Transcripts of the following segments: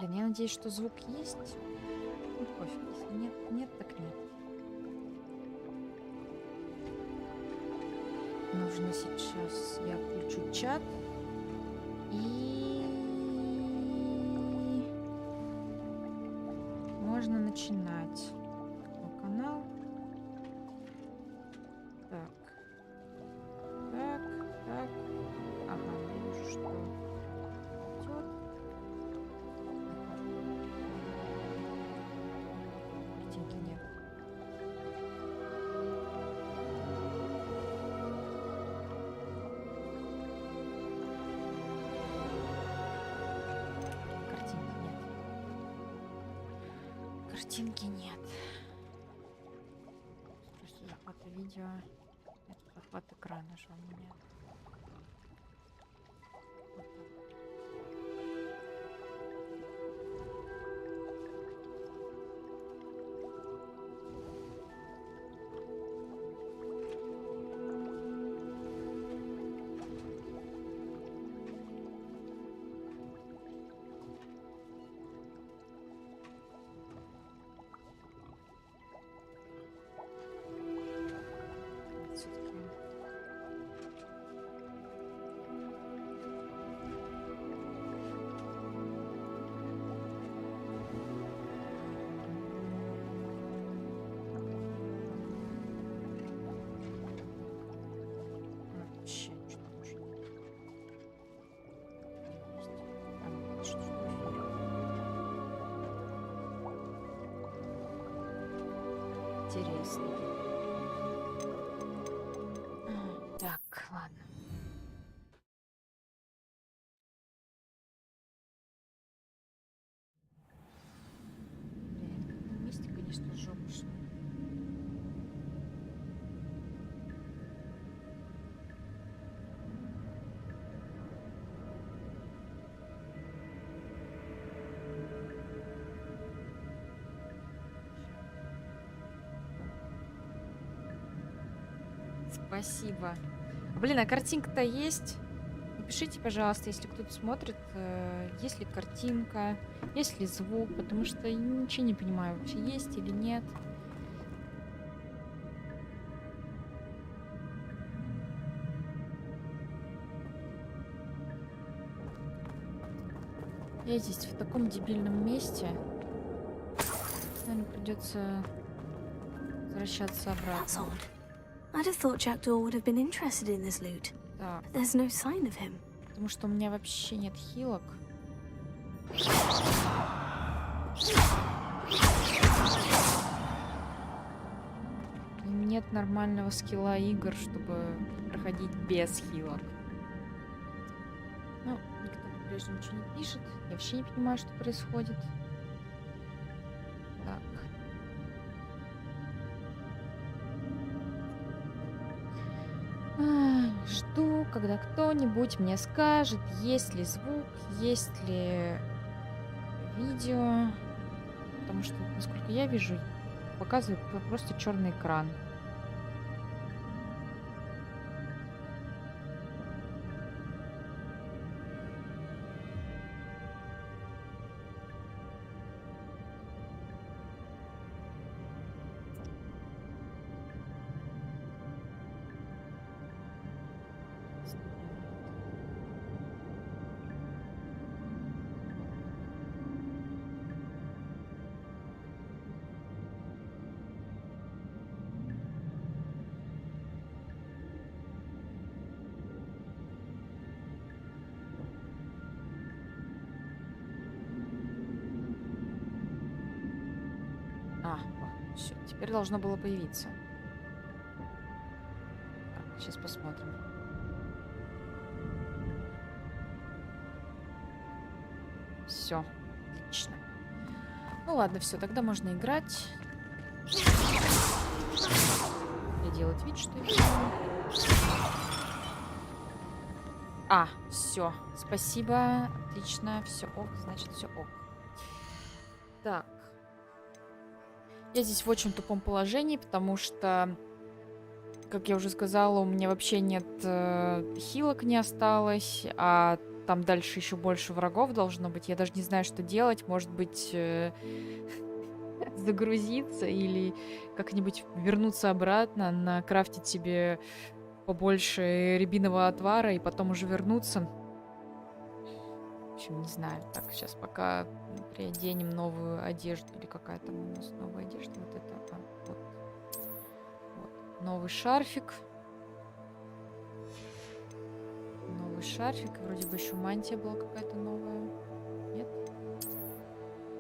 Блин, я надеюсь, что звук есть. Ну, пофиг, если нет, нет, так нет. Нужно сейчас... Я включу чат. И... можно начинать. Канал. Так. Так, так. Ага, вижу, что идет. Картинки нет. Картинки нет. Картинки нет. Просто захвата видео. Это захват экрана же у меня. Вот так. Всё-таки. Вообще что-то уже нет. Есть. А, нет, что в эфире. Интересно. Так, ладно. Блин, в этом месте, конечно, жопушно. Спасибо. Блин, а картинка-то есть? Напишите, пожалуйста, если кто-то смотрит, есть ли картинка, есть ли звук, потому что я ничего не понимаю, вообще есть или нет. Я здесь в таком дебильном месте. Наверное, придется возвращаться That's обратно. odd. I'd have thought Jackdaw would have been interested in this loot, Так, but there's no sign of him. потому что у меня вообще нет хилок. И нет нормального скилла игр, чтобы проходить без хилок. Ну, никто по-прежнему ничего не пишет. Я вообще не понимаю, что происходит. Так. Жду, когда кто-нибудь мне скажет, есть ли звук, есть ли видео. Потому что, насколько я вижу, показывает просто черный экран. Все, теперь должно было появиться. Так, сейчас посмотрим. Все, отлично. Ну ладно, все, тогда можно играть. И делать вид, что я делаю. Все, спасибо, отлично, все ок, значит, все ок. Так. Я здесь в очень тупом положении, потому что, как я уже сказала, у меня вообще нет хилок не осталось, а там дальше еще больше врагов должно быть. Я даже не знаю, что делать. Может быть, загрузиться или как-нибудь вернуться обратно, накрафтить себе побольше рябинового отвара и потом уже вернуться. В общем, не знаю. Так, сейчас пока приоденем новую одежду. Или какая там у нас новая одежда? Вот это. Вот. Вот. Новый шарфик. Новый шарфик. Вроде бы еще мантия была какая-то новая. Нет?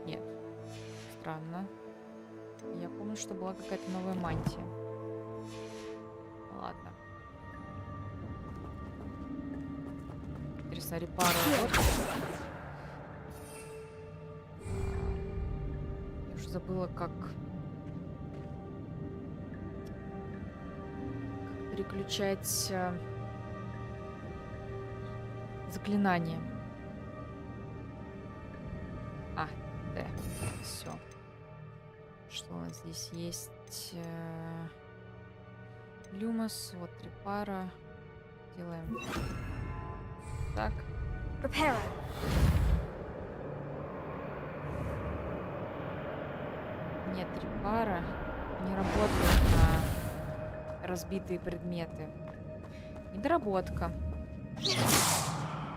Нет. Странно. Я помню, что была какая-то новая мантия. Ладно. Интересно, репара работает? Я уже забыла, как переключать заклинание. А, да, все. Что у нас здесь есть? Люмос, вот репара. Делаем так. Reparo. Нет репара. Не работает на разбитые предметы. Недоработка.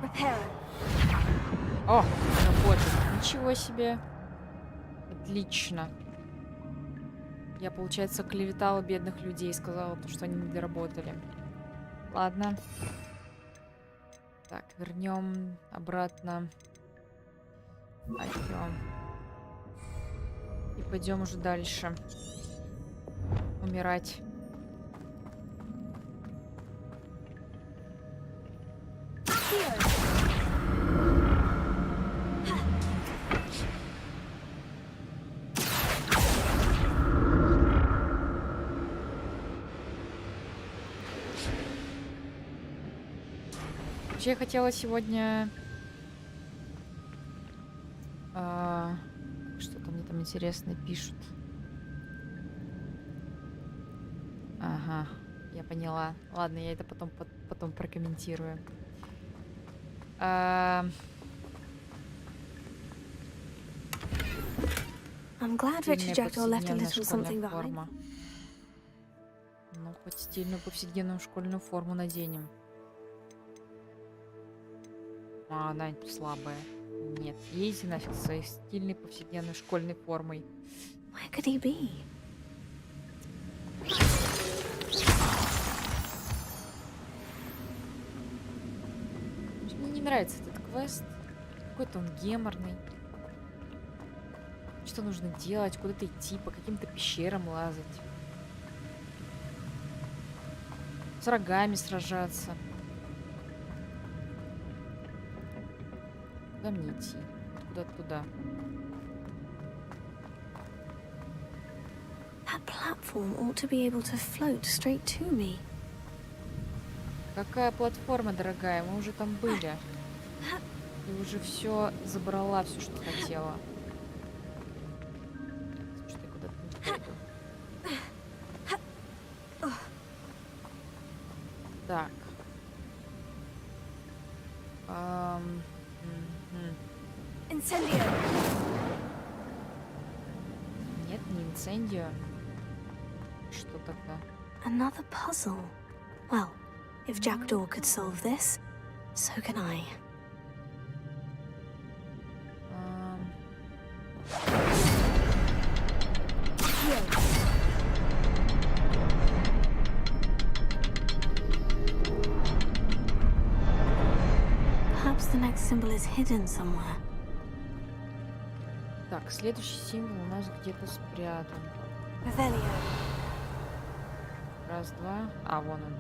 Reparo. О, работает. Ничего себе. Отлично. Я, получается, клеветала бедных людей и сказала, что они не доработали. Ладно. Так, вернем обратно. Пойдем. И пойдем уже дальше. Умирать. Вообще, я хотела сегодня... Что-то мне там интересное пишут. Ага, я поняла. Ладно, я это потом прокомментирую. I'm glad Richard Jackdaw left a little something behind. Форма. Ну, хоть стильную повседневную школьную форму наденем. А, она слабая. Нет, едете нафиг со своей стильной повседневной школьной формой. Where could he be? Мне не нравится этот квест. Какой-то он геморный. Что нужно делать? Куда-то идти? По каким-то пещерам лазать? С врагами сражаться? Куда мне идти? Куда-то туда. That platform ought to be able to float straight to me. Какая платформа, дорогая? Мы уже там были. И уже все забрала, все, что хотела. Слушай, я куда-то не пойду. Так. Incendio. Нет, не инцендио. Что тогда? Another puzzle. Well, if Jackdaw could solve this, so can I. Perhaps the next symbol is hidden somewhere. Так, следующий символ у нас где-то спрятан. Revelio. Раз, два. А, вон он.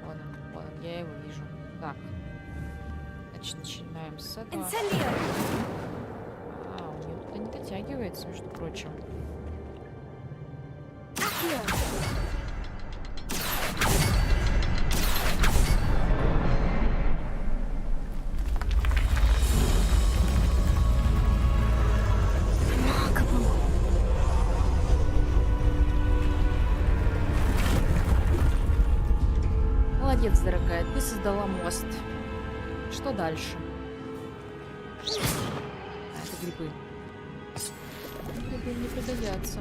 Вон он, вон он. Я его вижу. Так. Значит, начинаем с этого. Incendio. А, у него туда не дотягивается, между прочим. Accio. Молодец, дорогая, ты создала мост. Что дальше? А, это грибы. Грибы не пригодятся.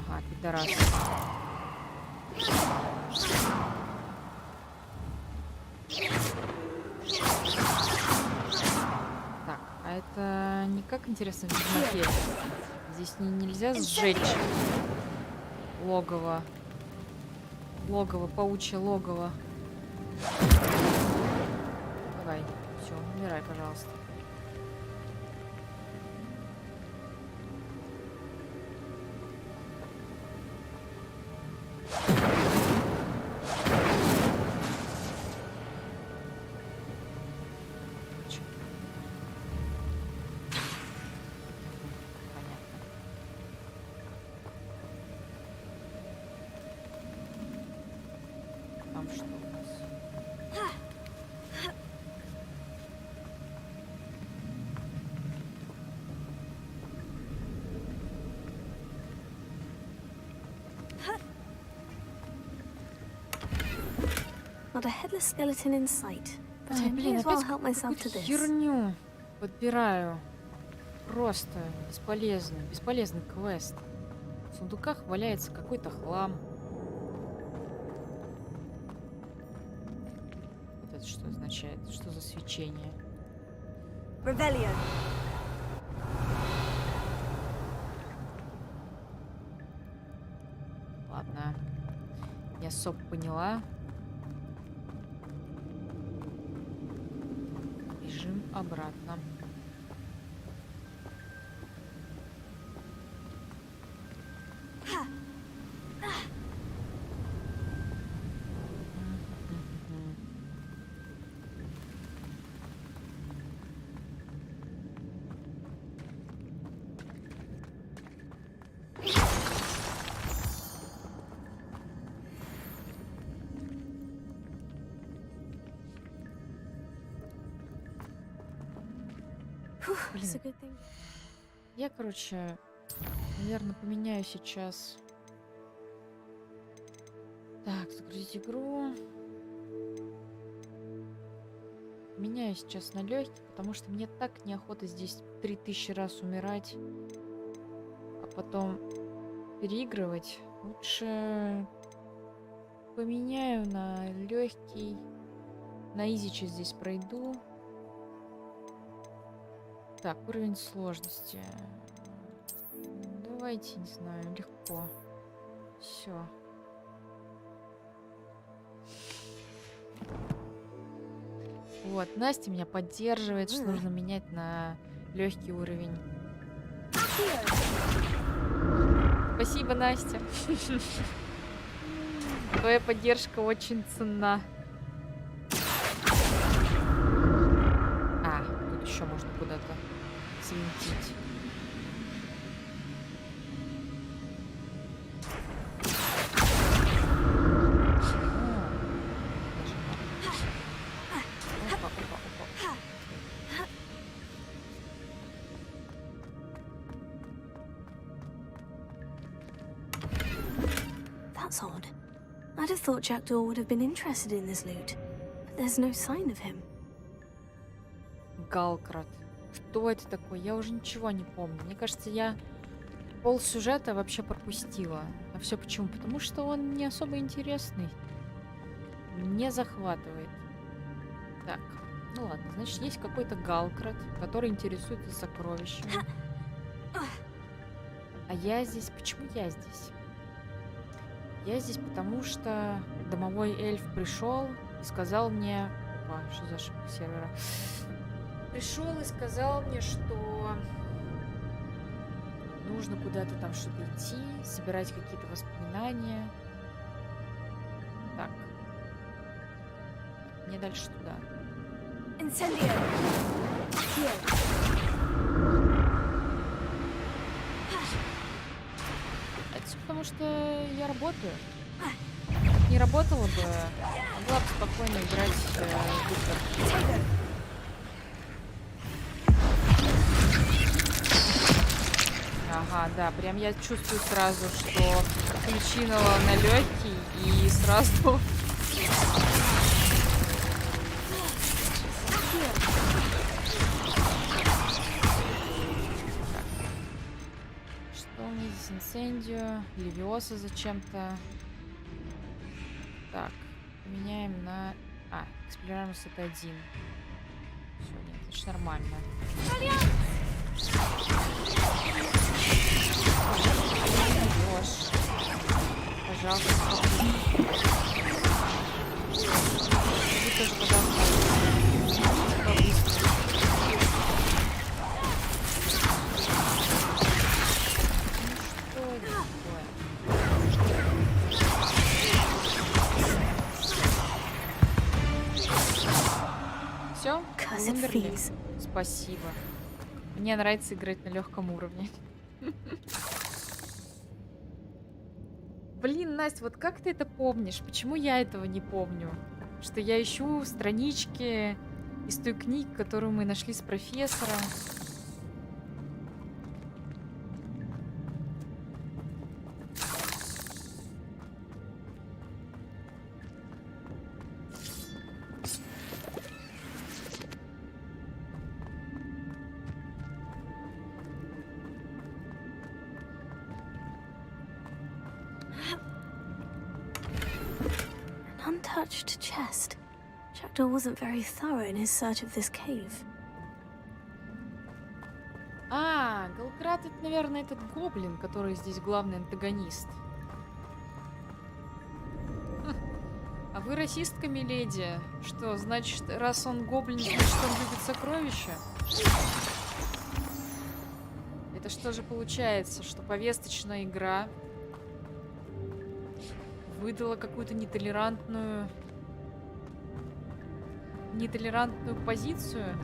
Ага, пидорас. Так, а это не как интересно в Ведьмаке. Здесь нельзя сжечь логово. Логово, паучье логово. Давай, все, умирай, пожалуйста. Там что у нас? Not a headless skeleton in sight. But I Ай, may блин, as well опять help myself to какую-то this. херню подбираю. Просто бесполезный квест. В сундуках валяется какой-то хлам. Вот это что означает? Что за свечение? Rebellion. Ладно. Не особо поняла. Бежим обратно. It's a good thing. Я, короче, наверное, поменяю сейчас. Так, загрузить игру. Меняю сейчас на легкий, потому что мне так неохота здесь 3000 раз умирать, а потом переигрывать. Лучше поменяю на легкий. На изича здесь пройду. Так, уровень сложности. Давайте, не знаю, легко. Все. Вот, Настя меня поддерживает, что нужно менять на легкий уровень. Спасибо, Настя. Твоя поддержка очень ценна. А, тут еще можно куда-то свинтить. That's odd. I'd have thought Jackdaw would have been interested in this loot, but there's no sign of him. Галкрат. Что это такое? Я уже ничего не помню. Мне кажется, я пол сюжета вообще пропустила. А все почему? Потому что он не особо интересный. Не захватывает. Так, ну ладно. Значит, есть какой-то Галкрат, который интересуется сокровищами. А я здесь... Почему я здесь? Я здесь потому, что домовой эльф пришел и сказал мне... Опа, что за ошибка сервера? Пришел и сказал мне, что нужно куда-то там что-то идти, собирать какие-то воспоминания. Так. Мне дальше туда. Incendio. Это все потому, что я работаю. Не работала бы, могла бы спокойно играть в Виктор. Ага, да, прям я чувствую сразу, что включила на легкий и сразу... Что у меня здесь? Инсендио, Левиоса зачем-то. Так, поменяем на... Эксплирамус это 1. Все, нет, это ж нормально. Лёш, пожалуйста, вы тоже, пожалуйста, побыстрее. Что это такое? Все, умерли. Спасибо. Мне нравится играть на легком уровне. Блин, Настя, вот как ты это помнишь? Почему я этого не помню? Что я ищу странички из той книги, которую мы нашли с профессором. Untouched chest. Jackdaw wasn't very thorough in his search of this cave. Галкрат это, наверное, этот гоблин, который здесь главный антагонист. А вы расистка, миледи? Что, значит, раз он гоблин, значит, он любит сокровища? Это что же получается, что повесточная игра выдала какую-то нетолерантную позицию?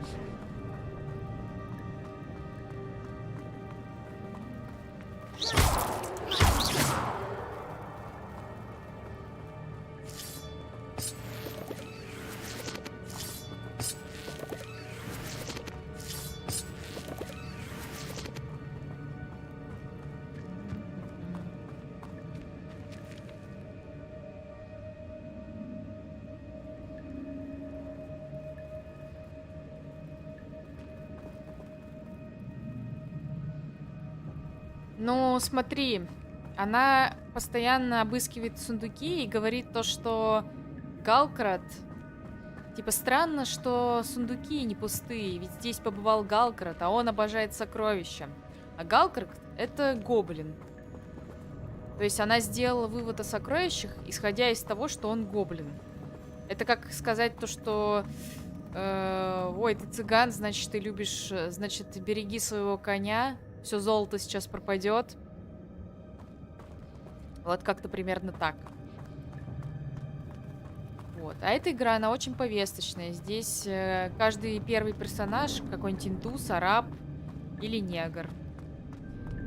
Ну, смотри, она постоянно обыскивает сундуки и говорит то, что Галкрат... Типа, странно, что сундуки не пустые, ведь здесь побывал Галкрат, а он обожает сокровища. А Галкрат — это гоблин. То есть она сделала вывод о сокровищах, исходя из того, что он гоблин. Это как сказать то, что... ой, ты цыган, значит, ты любишь... Значит, береги своего коня... Все золото сейчас пропадет. Вот как-то примерно так. Вот. А эта игра, она очень повесточная. Здесь каждый первый персонаж какой-нибудь индус, араб или негр.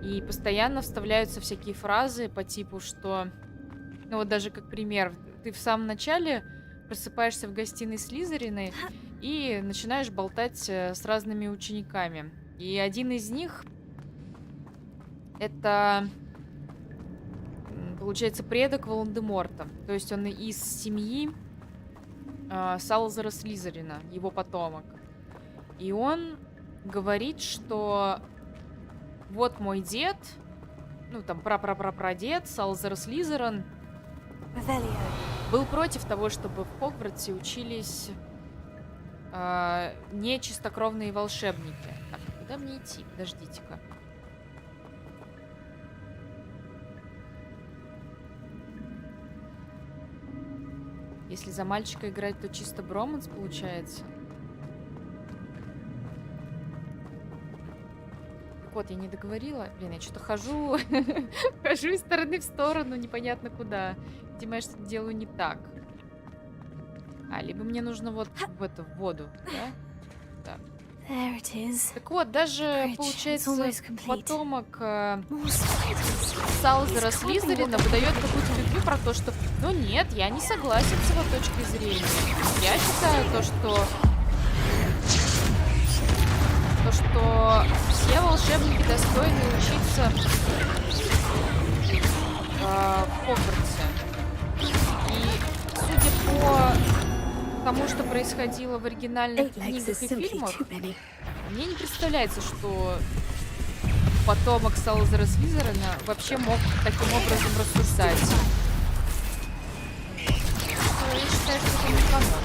И постоянно вставляются всякие фразы по типу, что... Ну вот даже как пример. Ты в самом начале просыпаешься в гостиной Слизерина и начинаешь болтать с разными учениками. И один из них... Это, получается, предок Волан-де-Морта. То есть он из семьи Салазара Слизерина, его потомок. И он говорит, что вот мой дед, ну там прапрапрапрадед Салазар Слизерин был против того, чтобы в Хогвартсе учились не чистокровные волшебники. Так, куда мне идти? Подождите-ка. Если за мальчика играть, то чисто броманс получается. Так вот, я не договорила. Блин, я что-то хожу хожу из стороны в сторону, непонятно куда. Видимо, я что-то делаю не так. Либо мне нужно вот в эту воду, да? Так. There it is. Так вот, даже, It's получается, almost complete. потомок More spiders. Салзера Слизерина выдает какую-то фигню про то, что... Ну нет, я не согласен с его точкой зрения. Я считаю то, что все волшебники достойны учиться в Хогвартсе. И судя по тому, что происходило в оригинальных книгах и фильмах, мне не представляется, что потомок Салзера Слизерина вообще мог таким образом рассуждать. Я считаю, что это не канон.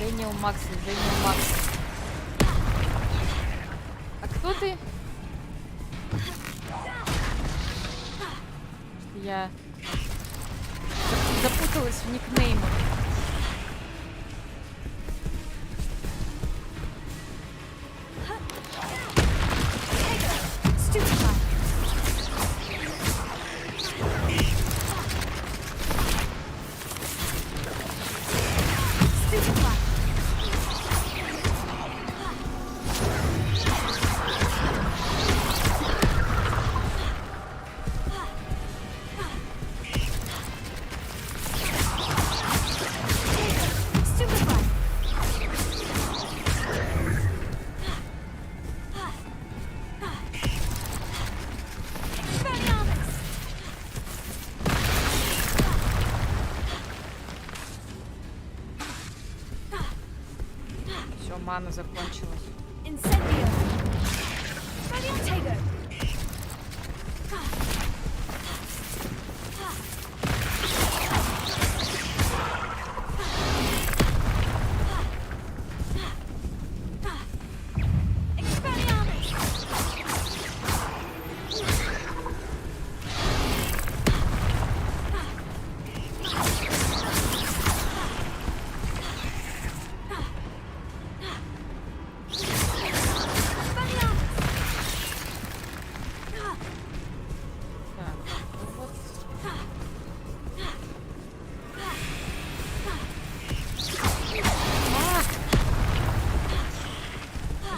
Дэниел Макс. А кто ты? Я запуталась в никнеймах. Все, мана закончилась.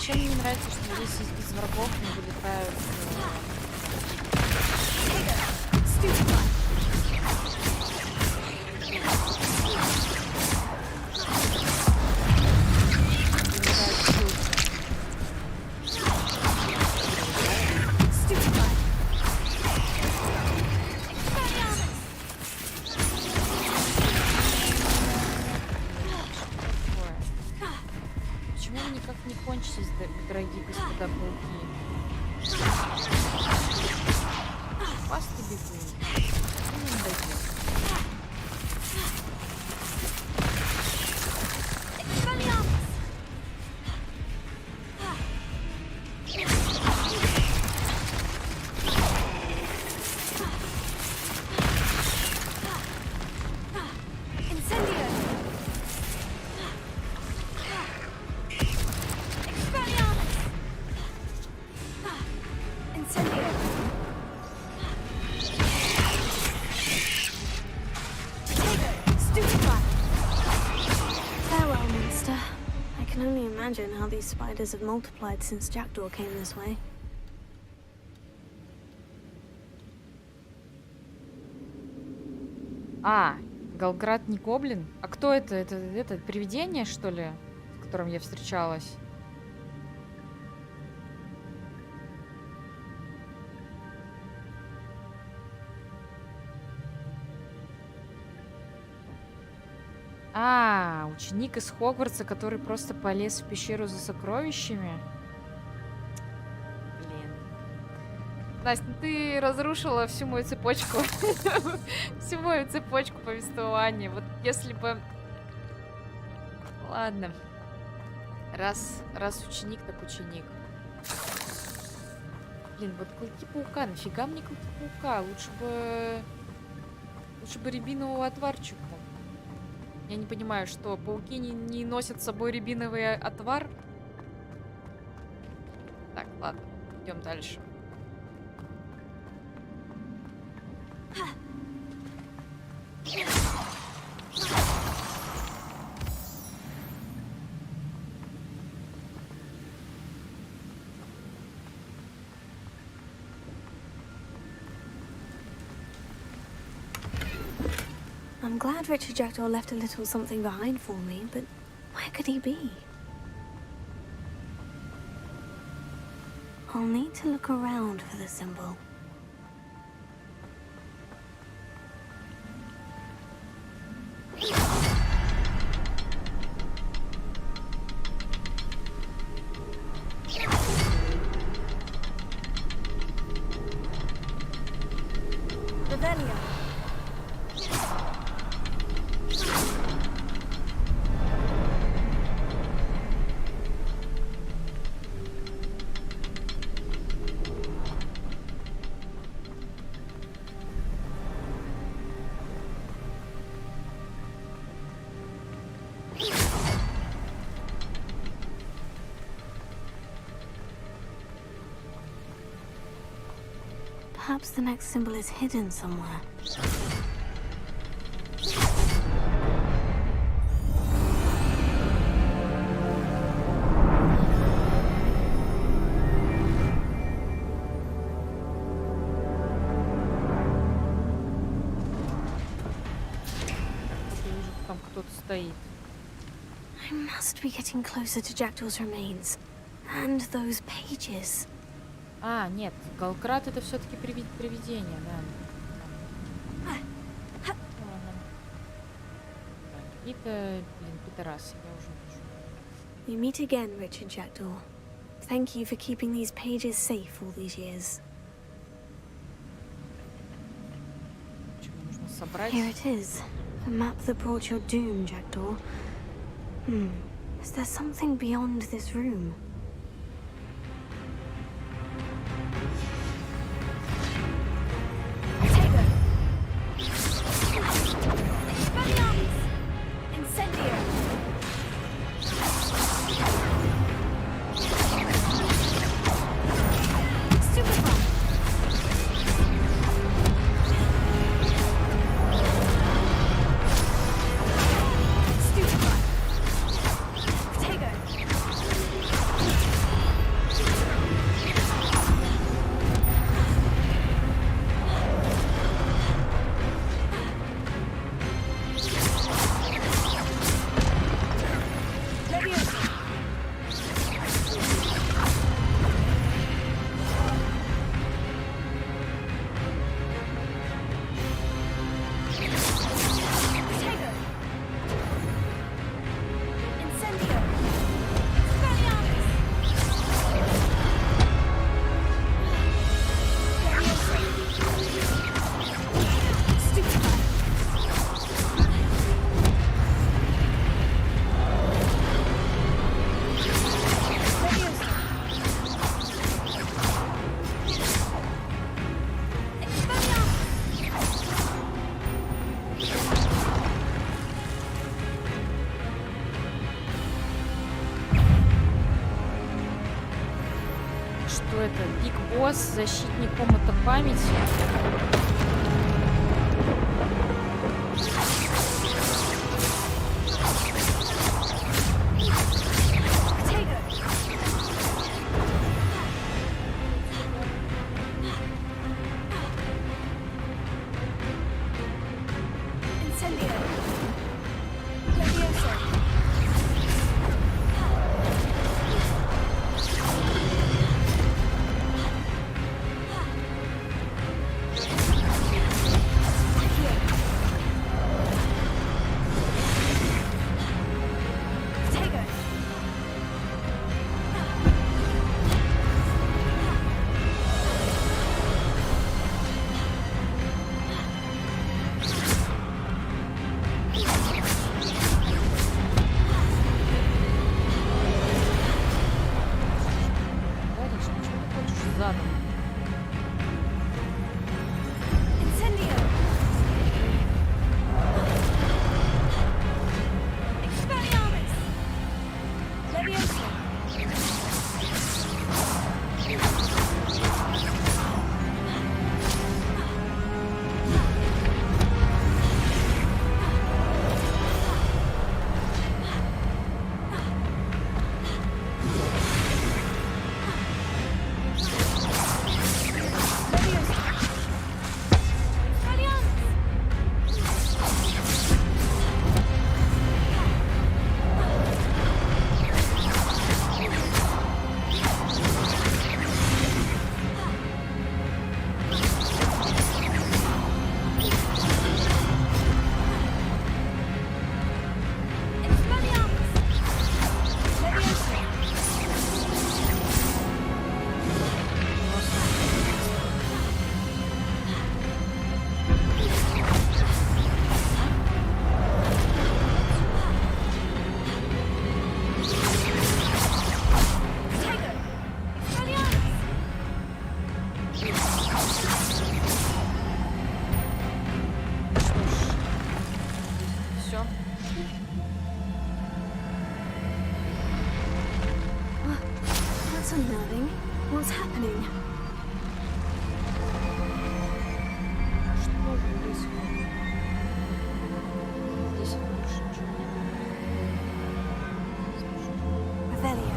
Еще мне не нравится, что здесь из врагов не вылетают. Почему вы никак не кончитесь, дорогие господа пауки? Вас ты бегу. Вы не дойдете. Farewell, monster. I can only imagine how these spiders have multiplied since Jackdaw came this way. Галград не гоблин? А кто это? Это привидение, что ли, с которым я встречалась? Ученик из Хогвартса, который просто полез в пещеру за сокровищами. Блин. Настя, ты разрушила всю мою цепочку. Всю мою цепочку повествования. Вот если бы... Ладно. Раз ученик, так ученик. Блин, вот клыки паука. Нафига мне клыки паука? Лучше бы рябинового отварчику. Я не понимаю, что пауки не носят с собой рябиновый отвар. Так, ладно, идем дальше. I'm glad Richard Jackdaw left a little something behind for me, but where could he be? I'll need to look around for the symbol. Perhaps the next symbol is hidden somewhere. Я вижу, там кто-то стоит. I must be getting closer to Jackdaw's remains. And those pages. А, нет, Галкрат это все-таки привидение, да. Ладно. Какие-то, блин, пидорасы, я уже вижу. We meet again, Richard Jackdaw. Thank you for keeping these pages safe all these years. Что, мне нужно собрать? Here it is. The map that brought your doom, Jackdaw. Is there something beyond this room? Что это? Биг Босс, защитник комната памяти. That's unnerving. What's happening? Что происходит? Здесь больше ничего нет. Revelio.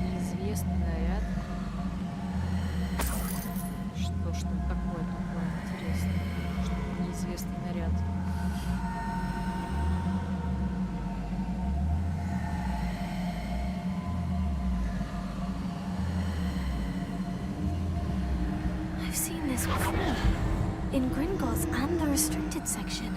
Неизвестный наряд. Что ж там такое интересное? Что неизвестный наряд? I've seen this before. In Gringotts and the restricted section.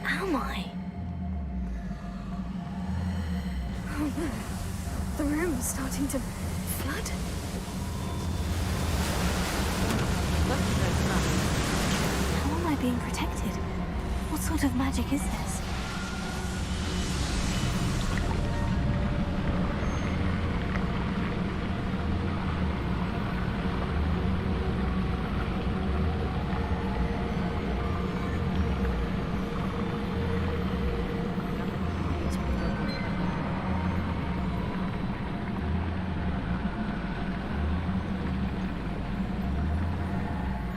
Am I? Oh no. The room's starting to flood. How am I being protected? What sort of magic is this?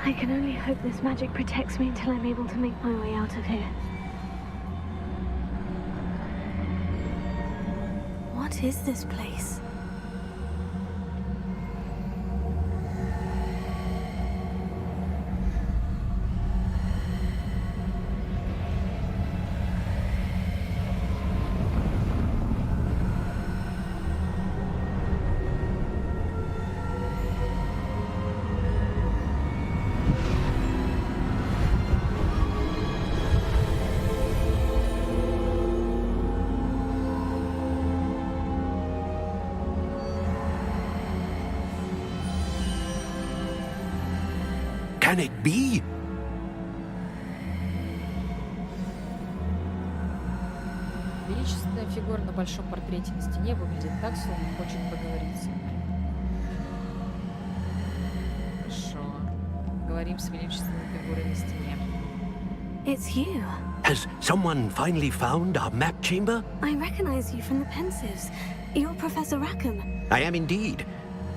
I can only hope this magic protects me until I'm able to make my way out of here. What is this place? Can it be? Величественная фигура на большом портрете на стене выглядит так, словно хочет поговорить со мной. Хорошо. Говорим с величественной фигурой на стене. It's you. Has someone finally found our map chamber? I recognize you from the Pensives. You're Professor Rackham. I am indeed.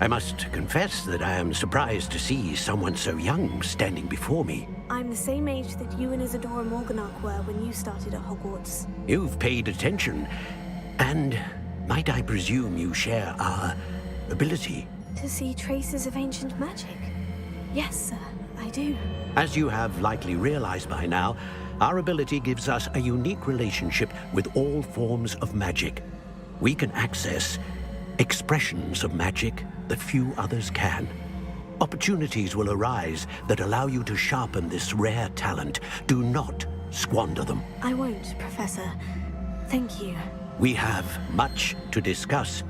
I must confess that I am surprised to see someone so young standing before me. I'm the same age that you and Isadora Morganach were when you started at Hogwarts. You've paid attention. And might I presume you share our ability? To see traces of ancient magic? Yes, sir, I do. As you have likely realized by now, our ability gives us a unique relationship with all forms of magic. We can access expressions of magic that few others can. Opportunities will arise that allow you to sharpen this rare talent. Do not squander them. I won't, Professor. Thank you. We have much to discuss.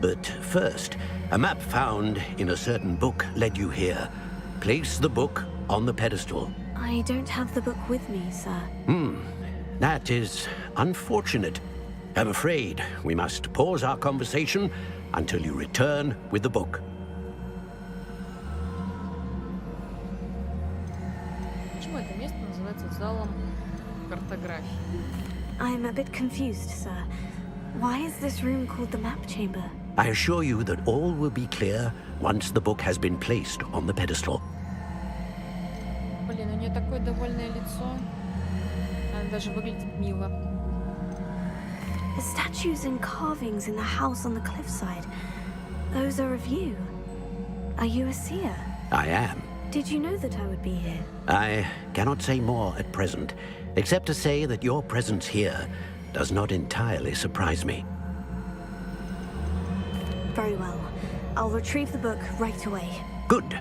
But first, a map found in a certain book led you here. Place the book on the pedestal. I don't have the book with me, sir. That is unfortunate. I'm afraid we must pause our conversation until you return with the book. Почему это место называется залом картографии? I'm a bit confused, sir. Why is this room called the map chamber? I assure you that all will be clear once the book has been placed on the pedestal. Блин, у нее такое довольное лицо. Она даже выглядит мило. The statues and carvings in the house on the cliffside. Those are of you. Are you a seer? I am. Did you know that I would be here? I cannot say more at present, except to say that your presence here does not entirely surprise me. Very well. I'll retrieve the book right away. Good.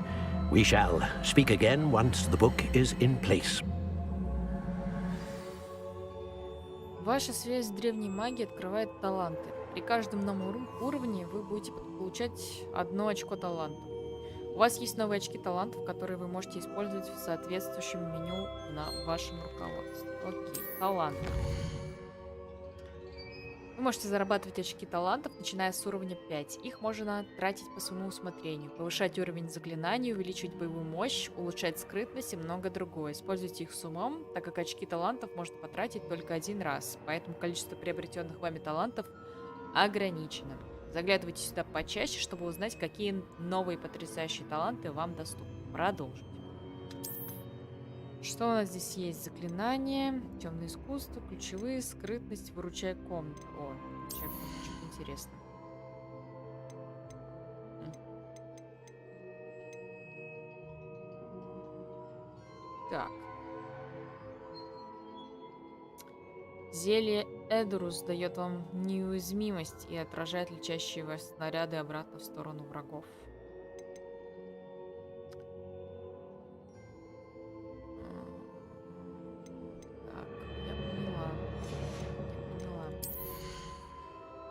We shall speak again once the book is in place. Ваша связь с древней магией открывает таланты. При каждом новом уровне вы будете получать 1 очко таланта. У вас есть новые очки талантов, которые вы можете использовать в соответствующем меню на вашем руководстве. Окей, таланты. Вы можете зарабатывать очки талантов, начиная с уровня 5. Их можно тратить по своему усмотрению. Повышать уровень заклинаний, увеличивать боевую мощь, улучшать скрытность и много другое. Используйте их с умом, так как очки талантов можно потратить только 1 раз. Поэтому количество приобретенных вами талантов ограничено. Заглядывайте сюда почаще, чтобы узнать, какие новые потрясающие таланты вам доступны. Продолжить. Что у нас здесь есть? Заклинания, темное искусство, ключевые, скрытность, выручай комнату. О, выручай комнату, что-то интересно. Так. Зелье Эдурус дает вам неуязвимость и отражает летящие вас снаряды обратно в сторону врагов.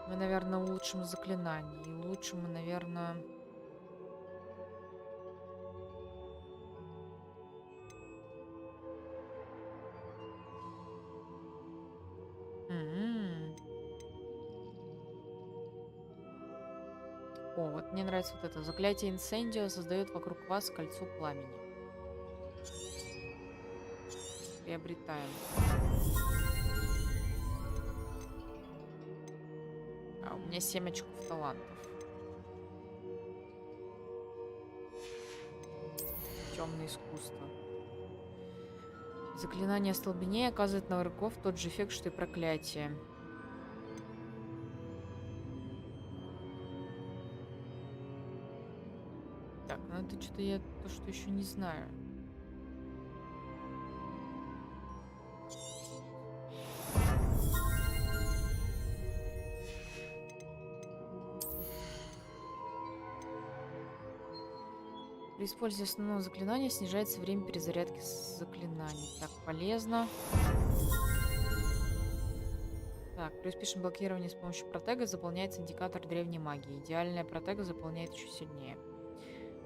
Мы, наверное, улучшим заклинание. И улучшим мы, наверное... О, вот мне нравится вот это. Заклятие Инсендио создает вокруг вас кольцо пламени. Приобретаем. А, у меня 7 очков талантов. Темное искусство. Заклинание остолбенения оказывает на врагов тот же эффект, что и проклятие. Так, ну это что-то я то, что еще не знаю. При использовании основного заклинания снижается время перезарядки заклинаний. Так, полезно. Так, при успешном блокировании с помощью протега заполняется индикатор древней магии. Идеальная протега заполняет еще сильнее.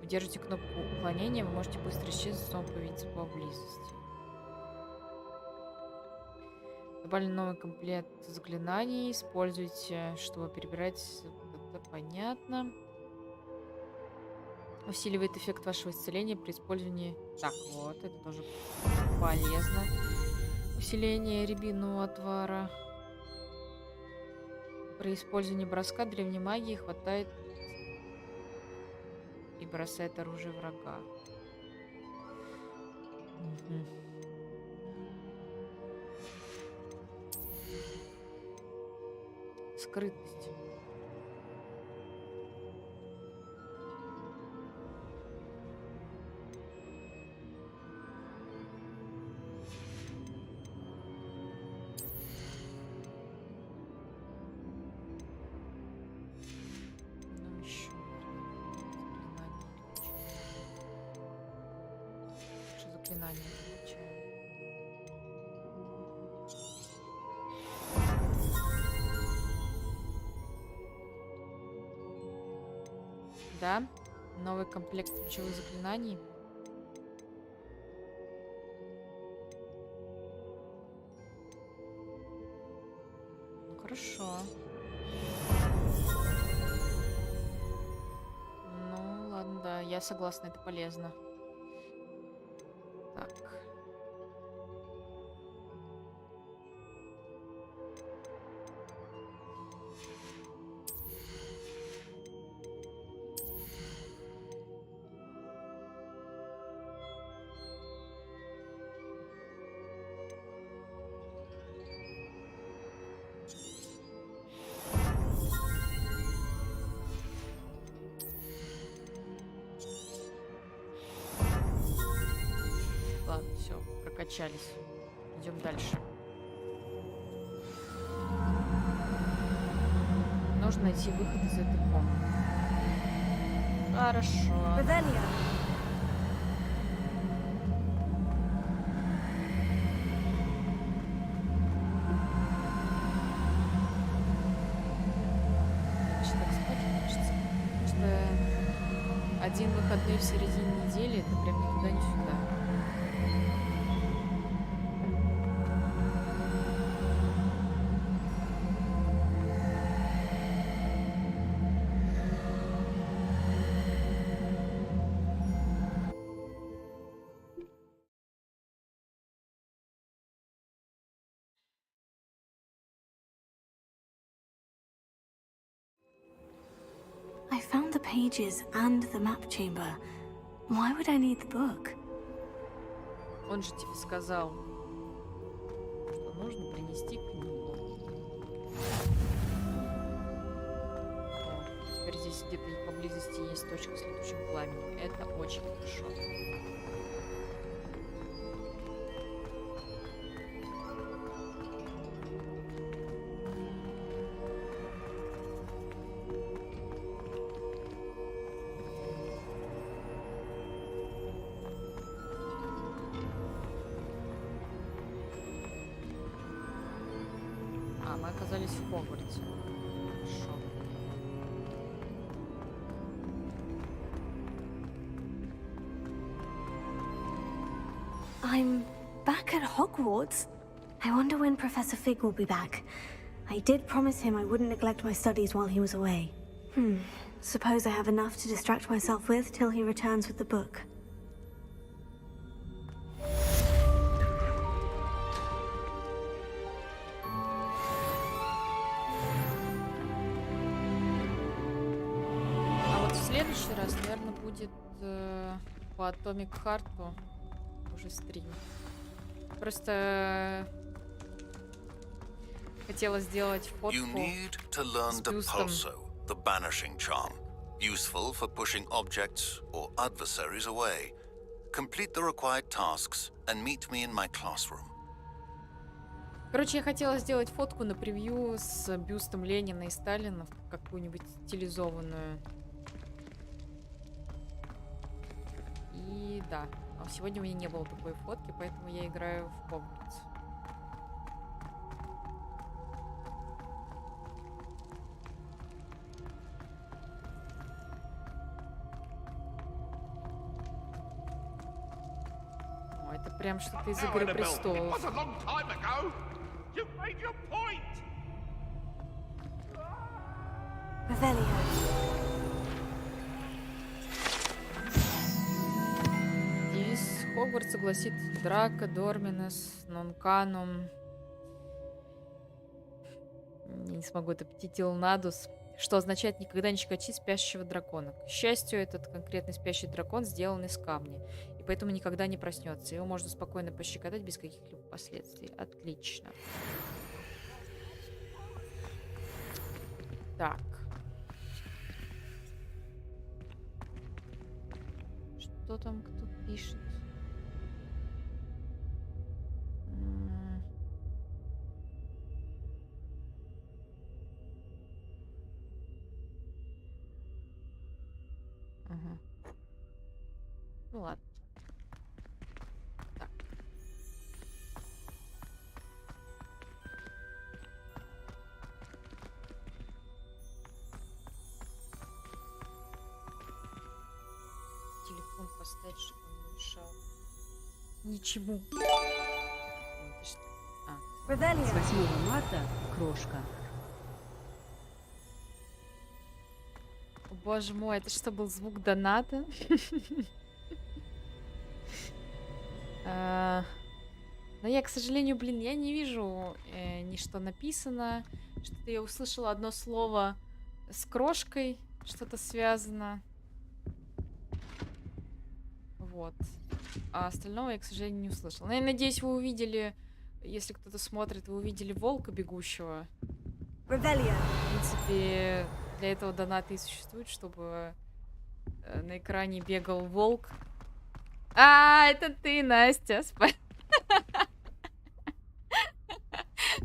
Вы держите кнопку уклонения, вы можете быстро исчезнуть, снова появиться поблизости. Добавлен новый комплект заклинаний. Используйте, чтобы перебирать... Это понятно. Усиливает эффект вашего исцеления при использовании... Так, вот, это тоже полезно. Усиление рябинового отвара. При использовании броска древней магии хватает и бросает оружие врага. Угу. Скрытность. Заклинание получаем. Да, новый комплект ключевых заклинаний. Ну хорошо. Ну ладно, да, я согласна, это полезно. Так. прокачались. Идем дальше. Нужно найти выход из этой комнаты. Хорошо. Revelio. Значит, так спать хочется. Потому что один выходной в середине недели — это прям ни туда, ни сюда. I found the pages and the map chamber. Why would I need the book? Он же тебе сказал, что нужно принести книгу. О, теперь здесь где-то поблизости есть точка с летучим пламенем. Это очень хорошо. Мы оказались в Хогвартсе. Хорошо. I'm back at Hogwarts. I wonder when Professor Fig will be back. I did promise him I wouldn't neglect my studies while he was away. Suppose I have enough to distract myself with till he returns with the book. В следующий раз, наверное, будет по Atomic Heart'у уже стрим. Просто хотела сделать фотку You need to learn the pulso, the banishing charm, useful for pushing objects or adversaries away. Complete the required tasks and meet me in my classroom. Короче, я хотела сделать фотку на превью с бюстом Ленина и Сталина, какую-нибудь стилизованную. И да, а сегодня у меня не было такой фотки, поэтому я играю в Hogwarts. О, это прям что-то из Игры Престолов. Revelio. Девиз Хогвартса гласит Драко, Дорминес, Нонканум. Не смогу это Птитилнадус. Что означает никогда не щекочи спящего дракона. К счастью, этот конкретный спящий дракон сделан из камня. И поэтому никогда не проснется. Его можно спокойно пощекотать без каких-либо последствий. Отлично. Так. Что там кто пишет? Ага. Ну ладно. Так. Телефон поставить, чтобы он не мешал. Ничему. Это что? А. Revelio. С 8 марта, крошка. О, боже мой, это что, был звук доната? Но я, к сожалению, блин, я не вижу ни что написано. Что-то я услышала одно слово с крошкой. Что-то связано. Вот. А остального я, к сожалению, не услышала. Но я надеюсь, вы увидели, если кто-то смотрит, вы увидели волка бегущего. Revelio. В принципе, для этого донаты и существуют, чтобы на экране бегал волк. А, это ты, Настя.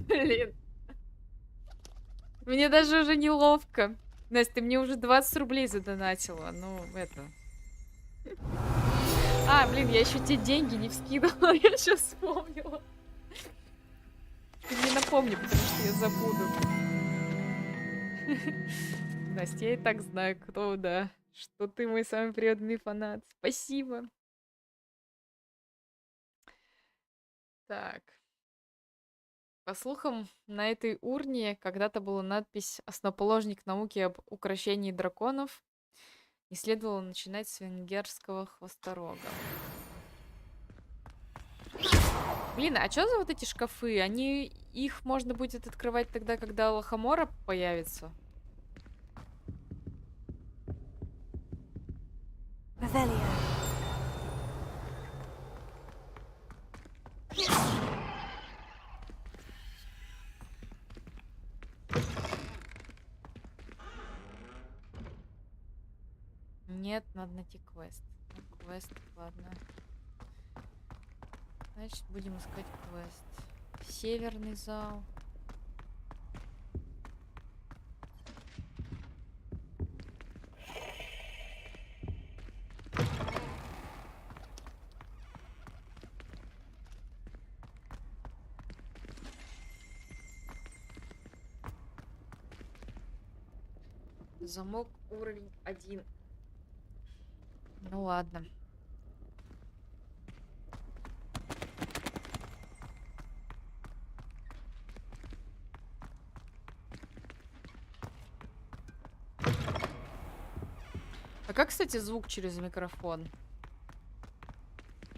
Блин. Мне даже уже неловко. Настя, ты мне уже 20 рублей задонатила. Ну, это... А, блин, я еще те деньги не вскидывала. Я сейчас вспомнила. Ты мне напомни, потому что я забуду. Настя, я и так знаю, кто, да. Что ты мой самый преданный фанат. Спасибо. Так. По слухам, на этой урне когда-то была надпись «Основоположник науки об укрощении драконов». Не следовало начинать с венгерского хвосторога. Блин, а что за вот эти шкафы? Их можно будет открывать тогда, когда лохомора появится? Revelio. Нет, надо найти квест. Квест, ладно. Значит, будем искать квест. Северный зал. Замок уровень 1. Ну ладно. А как, кстати, звук через микрофон?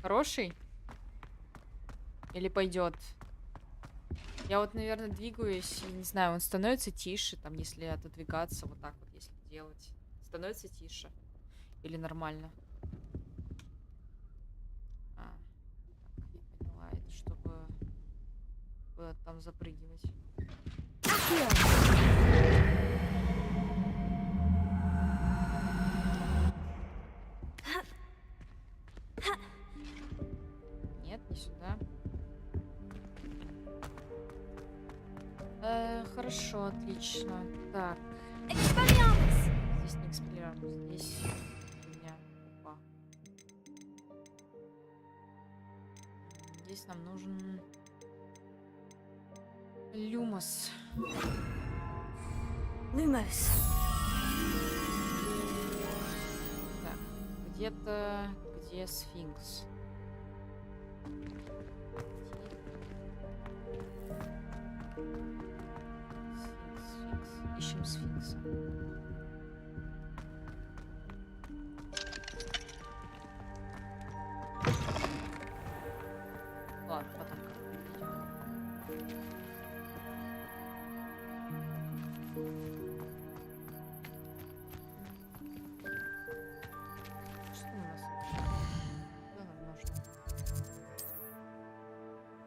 Хороший? Или пойдет? Я вот, наверное, двигаюсь, и не знаю, он становится тише, там, если отодвигаться, вот так вот, если делать. Становится тише. Или нормально? А, так, я поняла, это чтобы было там запрыгивать. Нет, не сюда. Хорошо, отлично. Так. Здесь не экспеллиармус, здесь у меня... Опа. Здесь нам нужен... Люмос. Lumos. Так, где-то... Где сфинкс? Сфинкс. Ищем сфинкса. Ладно, потом как-нибудь. Что у нас вообще? Куда нам нужно?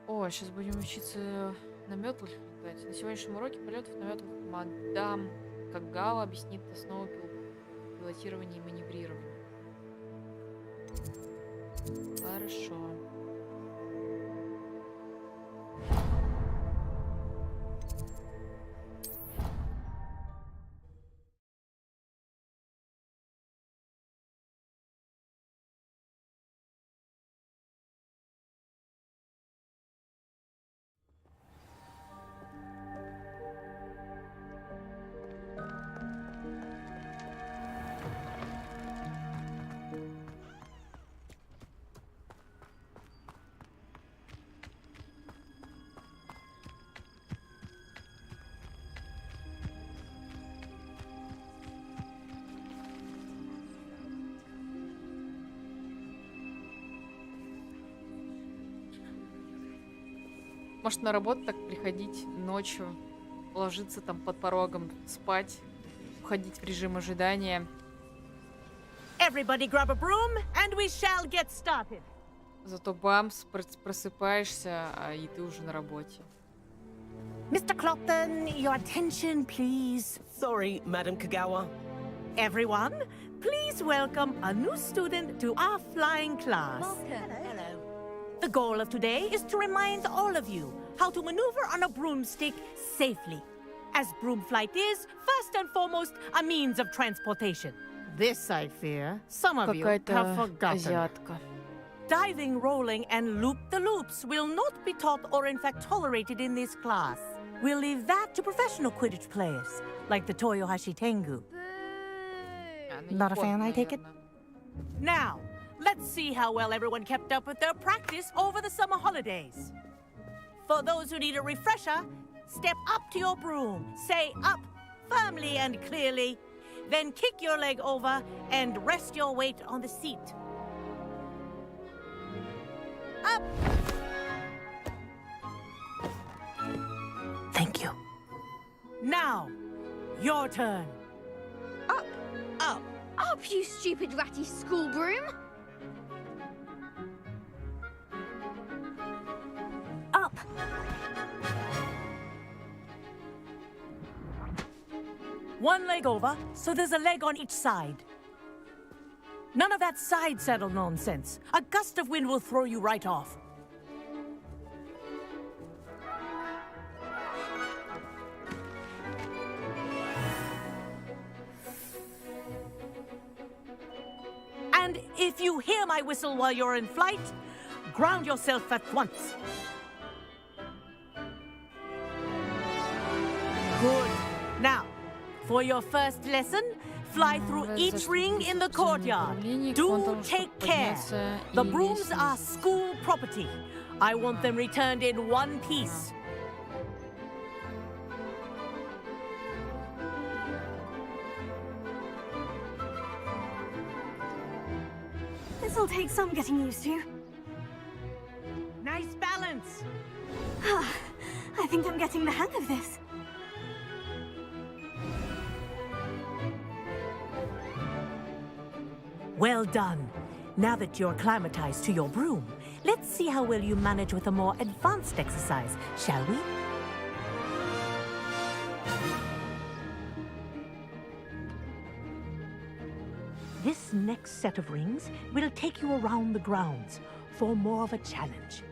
О, сейчас будем учиться на метлах летать. На сегодняшнем уроке полетов на метлах мадам Кагава объяснит основы пилотирования и маневрирования. Хорошо. Может, на работу так приходить ночью, ложиться там под порогом, спать, уходить в режим ожидания. Everybody grab a broom, and we shall get started. Зато бамс, просыпаешься, и ты уже на работе. Mr. Clopton, your attention, please. Sorry, Madam Kagawa. Everyone, please welcome a new student to our flying class. Welcome. Hello. The goal of today is to remind all of you how to maneuver on a broomstick safely, as broom flight is, first and foremost, a means of transportation. This, I fear, some of you have Какая-то forgotten. азиатка. Diving, rolling, and loop-the-loops will not be taught or in fact tolerated in this class. We'll leave that to professional Quidditch players, like the Toyohashi Tengu. Not a fan, I take it? Now, let's see how well everyone kept up with their practice over the summer holidays. For those who need a refresher, step up to your broom, say up firmly and clearly, then kick your leg over and rest your weight on the seat. Up! Thank you. Now, your turn. Up! Up! Up, you stupid ratty school broom! Up! One leg over, so there's a leg on each side. None of that side saddle nonsense. A gust of wind will throw you right off. And if you hear my whistle while you're in flight, ground yourself at once. Good. Now, for your first lesson, fly through each ring in the courtyard. Do take care. The brooms are school property. I want them returned in one piece. This'll take some getting used to. Nice balance. I think I'm getting the hang of this. Well done. Now that you're acclimatized to your broom, let's see how well you manage with a more advanced exercise, shall we? This next set of rings will take you around the grounds for more of a challenge.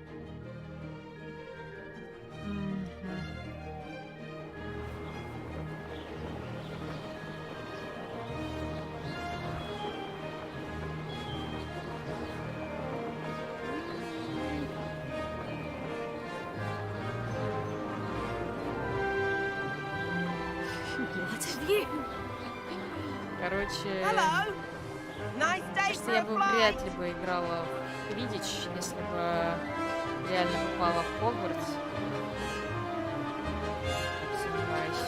What a view! Короче, Hello. Nice day кажется, for я a бы flight. вряд ли бы играла в Quidditch, если бы реально попала в Хогвартс. Сомневаюсь.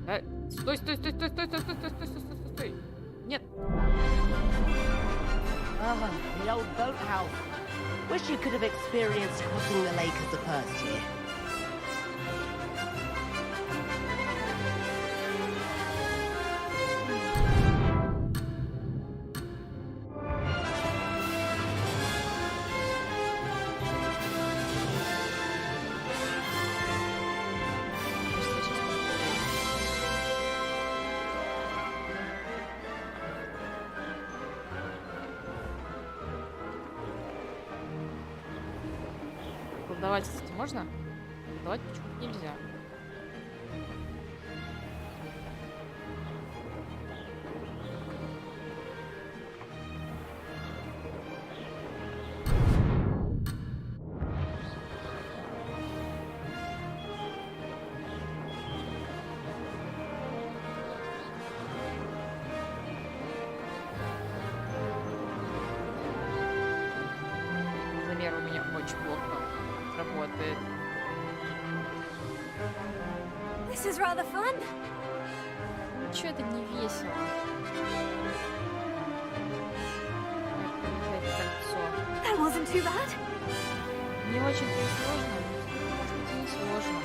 Да, стой, стой, стой, стой, стой, стой, стой, стой, стой, стой, стой, стой. Нет. Ah, the old boathouse. Wish you could have experienced crossing the lake as a first year. Колдовать, кстати, можно? Колдовать почему-то нельзя. Замер у меня очень плохо работает. This is rather fun. Ничего, это не весело. Это кольцо. That wasn't too bad. Не очень-то и сложно. Может быть, и не сложно.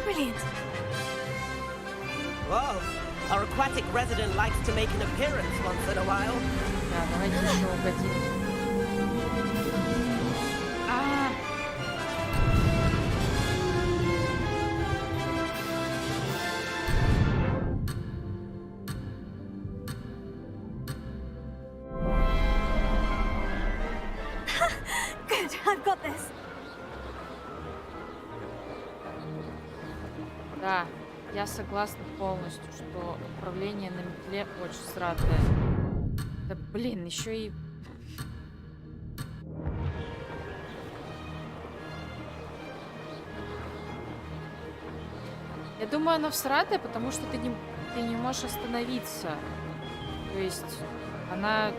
Brilliant. Whoa. Our aquatic resident likes to make an appearance once in a while. Да, давайте еще угодим. Good, I've got this. Да, я согласна полностью, что управление на метле очень сратное. Да блин, еще и... Я думаю, она всратая, потому что ты не можешь остановиться. То есть она...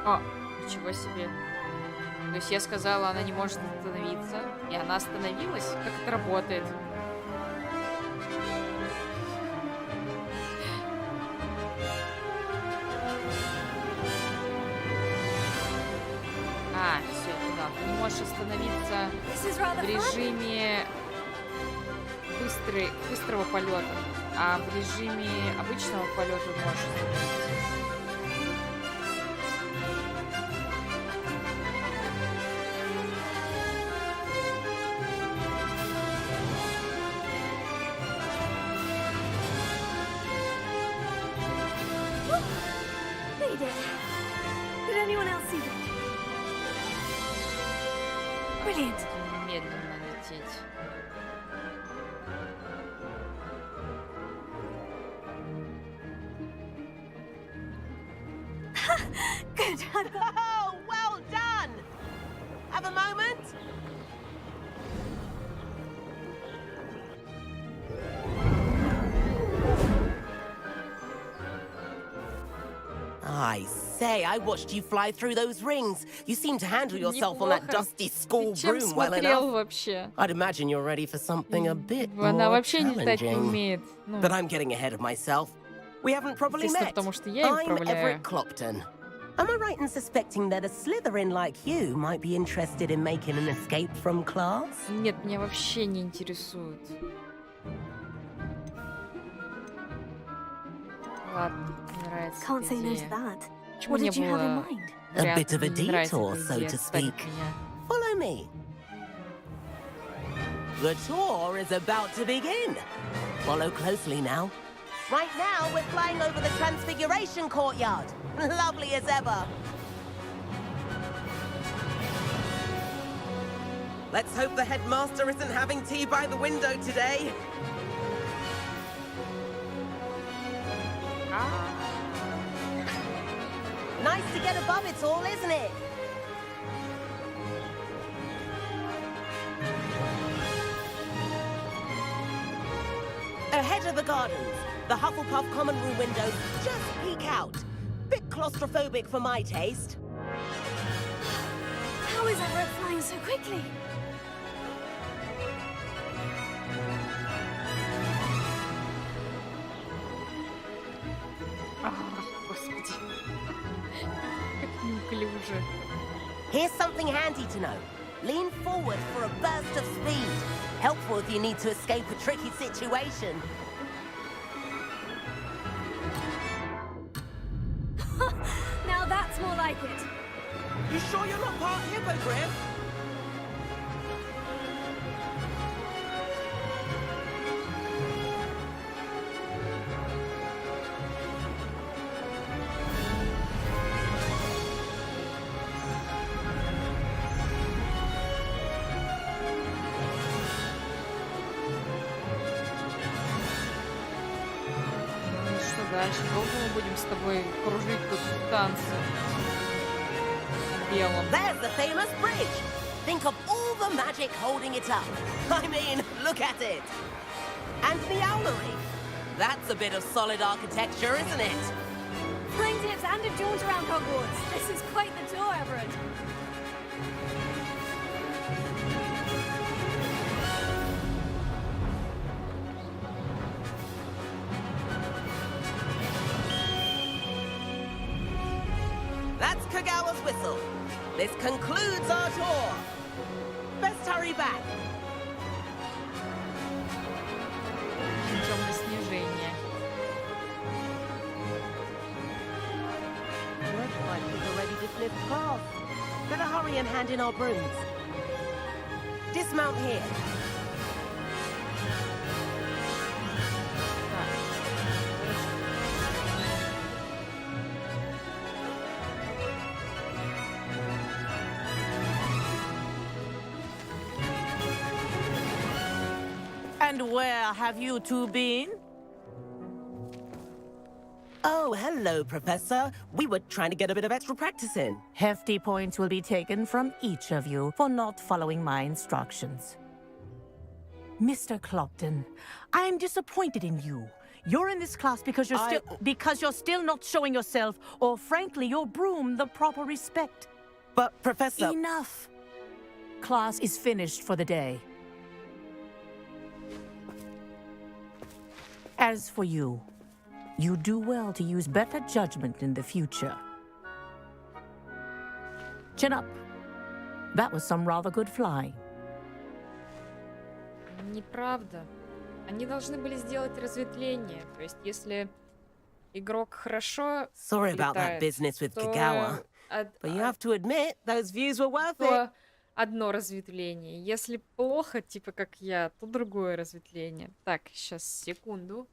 О, ничего себе. То есть я сказала, она не может остановиться, и она остановилась? Как это работает? А, все, да. Ты не можешь остановиться в режиме быстрого полета, а в режиме обычного полета можешь остановиться. Made it. Did anyone else see that? Brilliant. Медленно лететь. Good, I've got... Oh, well done! Have a moment? I say, I watched you fly through those rings. You seem to handle yourself on that Неплохо. dusty school Ты чем broom well смотрел enough. вообще? I'd imagine you're ready for something a bit Она more вообще летать не challenging. умеет. Ну, But I'm getting ahead of myself. We haven't properly естественно, met. потому что я I'm управляю. Everett Clopton. Am I right in suspecting that a Slytherin like you might be interested in making an escape from class? Нет, меня вообще не интересует. Ладно, мне нравится Can't эта say no to идея. that. Почему What не did you have in было mind? A варианта? bit of a Мне не нравится detour, эта so идея, to отстань от speak. меня. Follow me. The tour is about to begin. Follow closely now. Right now, we're flying over the Transfiguration Courtyard. Lovely as ever. Let's hope the headmaster isn't having tea by the window today. Nice to get above it all, isn't it? Ahead of the gardens, the Hufflepuff common room windows just peek out. Bit claustrophobic for my taste. How is Everett flying so quickly? Господи. Как неуклюже. Here's something handy to know. Lean forward for a burst of speed. Helpful if you need to escape a tricky situation. Now that's more like it. You sure you're not part hippogriff? Ну что дальше? Долго мы будем с тобой кружить тут в танце? В белом. There's the famous bridge. Think of all the magic holding it up. I mean, look at it. And the owlery. That's a bit of solid architecture, isn't it? Flying tips and a jaunt around Hogwarts. This is quite the tour, Everett. That's Kagawa's whistle. This concludes our tour. Best hurry back. Идем на снижение. Looks like we're ready to flip class. Better hurry and hand in our brooms. Dismount here. Так, And where have you two been? Oh, hello, Professor. We were trying to get a bit of extra practice in. Hefty points will be taken from each of you for not following my instructions. Mr. Clopton, I'm disappointed in you. You're in this class because you're still not showing yourself, or frankly, your broom, the proper respect. But, Professor... Enough. Class is finished for the day. As for you, you do well to use better judgment in the future. Chin up. That was some rather good flying. Неправда. Они должны были сделать разветвление. То есть, если игрок хорошо Sorry about that летает, business with то Kagawa. But you have to admit, those views were worth it. то одно разветвление. Если плохо, типа как я, то другое разветвление. Так, сейчас, секунду.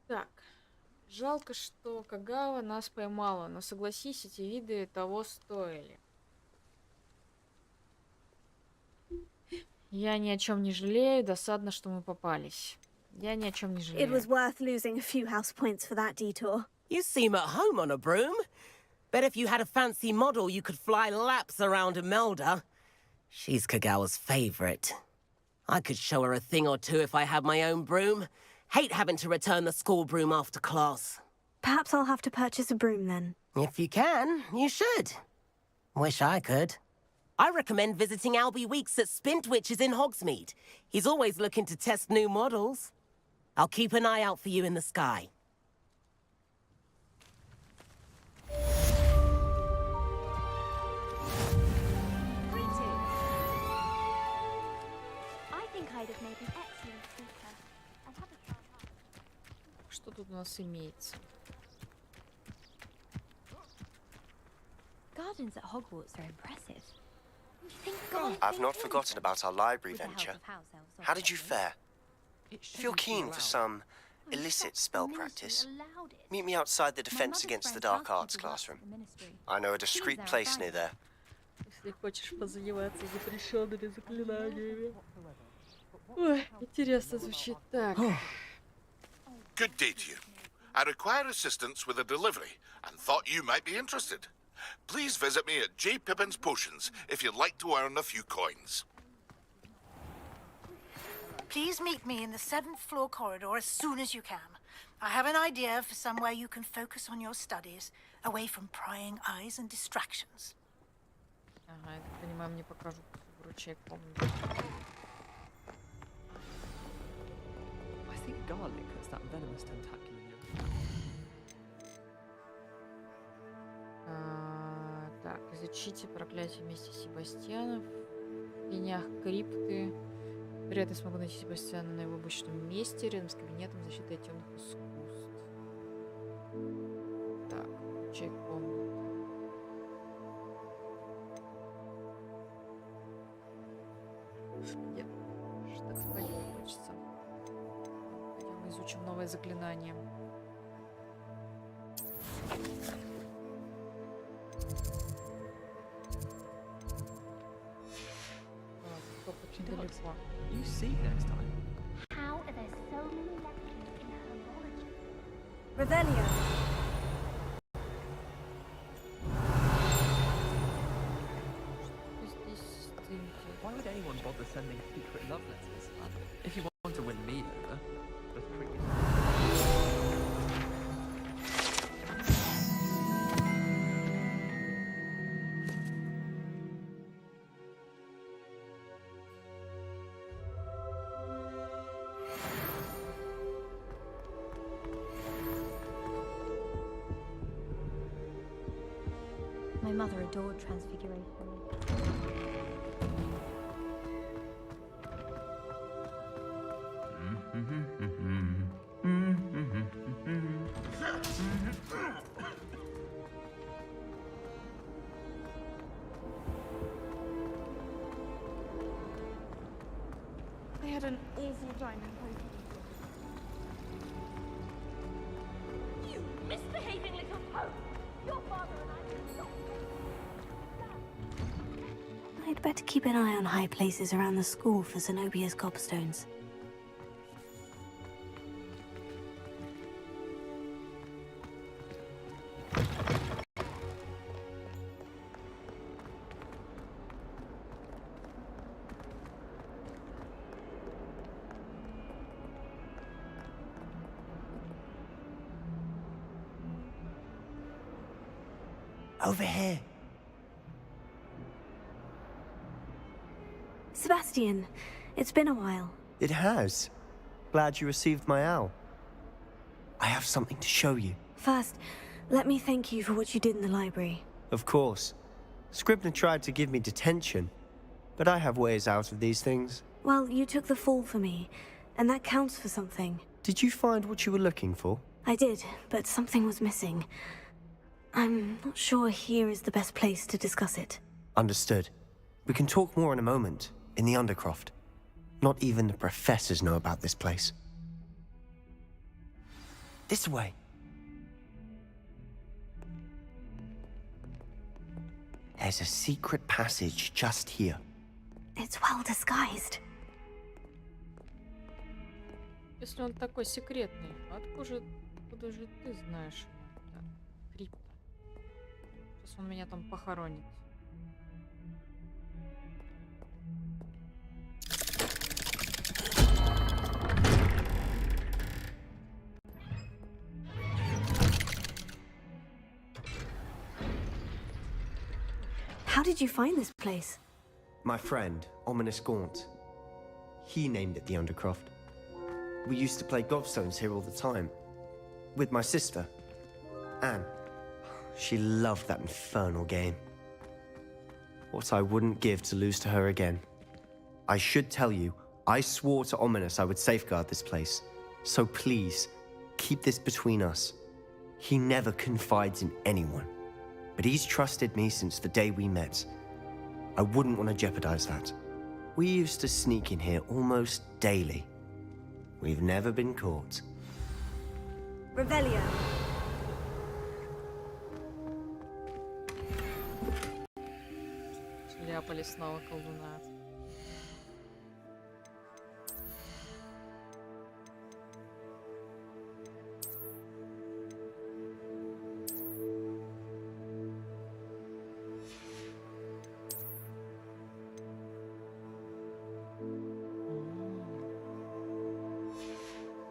Так, жалко, что Кагава нас поймала, но согласись, эти виды того стоили. Я ни о чем не жалею, досадно, что мы попались. Я ни о чем не It жалею. was worth losing a few house points for that detour. You seem at home on a broom. Bet if you had a fancy model, you could fly laps around Imelda. She's Kagawa's favorite. I could show her a thing or two if I had my own broom. Hate having to return the school broom after class. Perhaps I'll have to purchase a broom then. If you can, you should. Wish I could. I recommend visiting Albie Weeks at Spintwitches in Hogsmeade. He's always looking to test new models. I'll keep an eye out for you in the sky. I think I'd have made an excellent speaker. I'll have a try hard. Что тут у нас имеется? Gardens at Hogwarts are impressive. You think I've not forgotten about our library venture. How did you fare? If you're keen for some illicit spell practice, meet me outside the Defense Against the Dark Arts classroom. I know a discreet place near there. Если хочешь позаниматься запрещенными заклинаниями. Ой, интересно звучит. Так. Good day to you. I require assistance with a delivery and thought you might be interested. Please visit me at J. Pippin's Potions if you'd like to earn a few coins. Please meet me in the 7th floor corridor as soon as you can. I have an idea for somewhere you can focus on your studies, away from prying eyes and distractions. Ага, я так понимаю, мне покажут ручей комнату. I think garlic has that venomous tentacle in it. Так, изучите проклятие вместе с Себастьяном. В тенях крипты. Вряд ли смогу найти Себастьяна на его обычном месте, рядом с кабинетом защиты от темных искусств. Так, ключей комнаты. Нет, так спать не хочется. Пойдем изучим новое заклинание. Очень далеко. You see next time. How are there so many lectures in herbology? Revelio. Why would anyone bother sending secret love letters? If you want to win me over, just bring it. My mother adored Transfiguration. had an awful time in poker. You misbehaving little hoe! Your father and I did not. I'd better keep an eye on high places around the school for Zenobia's cobstones. Over here. Sebastian, it's been a while. It has. Glad you received my owl. I have something to show you. First, let me thank you for what you did in the library. Of course. Scribner tried to give me detention, but I have ways out of these things. Well, you took the fall for me, and that counts for something. Did you find what you were looking for? I did, but something was missing. I'm not sure here is the best place to discuss it. Understood. We can talk more in a moment, in the Undercroft. Not even the professors know about this place. This way. There's a secret passage just here. It's well disguised. Если он такой секретный, откуда же ты знаешь? Так, крипто. Сейчас он меня там похоронит. How did you find this place? My friend, Ominous Gaunt. He named it the Undercroft. We used to play gobstones here all the time. With my sister, Anne. She loved that infernal game. What I wouldn't give to lose to her again. I should tell you, I swore to Ominous I would safeguard this place. So please, keep this between us. He never confides in anyone. But he's trusted me since the day we met. I wouldn't want to jeopardize that. We used to sneak in here almost daily. We've never been caught. Revelio. Шляпа лесного колдуна.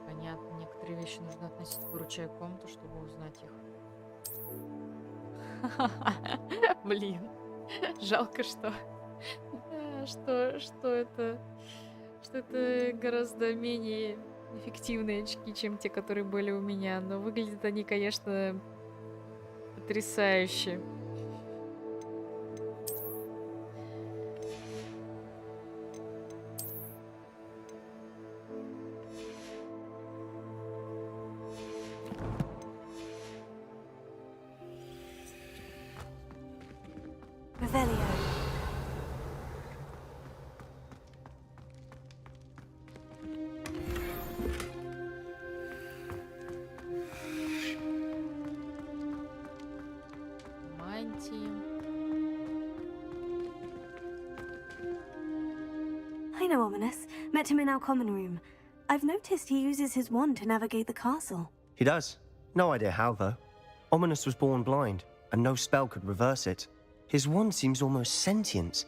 Понятно, некоторые вещи нужно относить в выручай комнату, чтобы узнать их. Блин, жалко, что это гораздо менее эффективные очки, чем те, которые были у меня. Но выглядят они, конечно, потрясающе. Revelio. Мантии. I know Ominous. Met him in our common room. I've noticed he uses his wand to navigate the castle. He does. No idea how, though. Ominous was born blind, and no spell could reverse it. His wand seems almost sentient.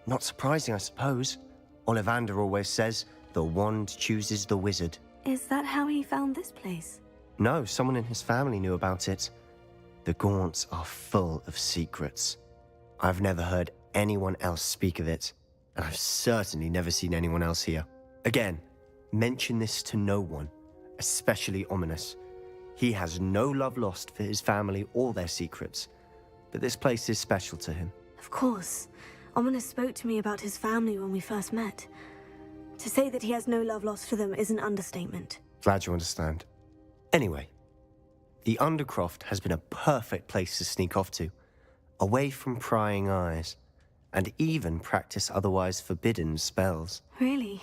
Not surprising, I suppose. Ollivander always says, the wand chooses the wizard. Is that how he found this place? No, someone in his family knew about it. The Gaunts are full of secrets. I've never heard anyone else speak of it, and I've certainly never seen anyone else here. Again, mention this to no one, especially Ominous. He has no love lost for his family or their secrets, but this place is special to him. Of course. Ominous spoke to me about his family when we first met. To say that he has no love lost for them is an understatement. Glad you understand. Anyway, the Undercroft has been a perfect place to sneak off to, away from prying eyes, and even practice otherwise forbidden spells. Really?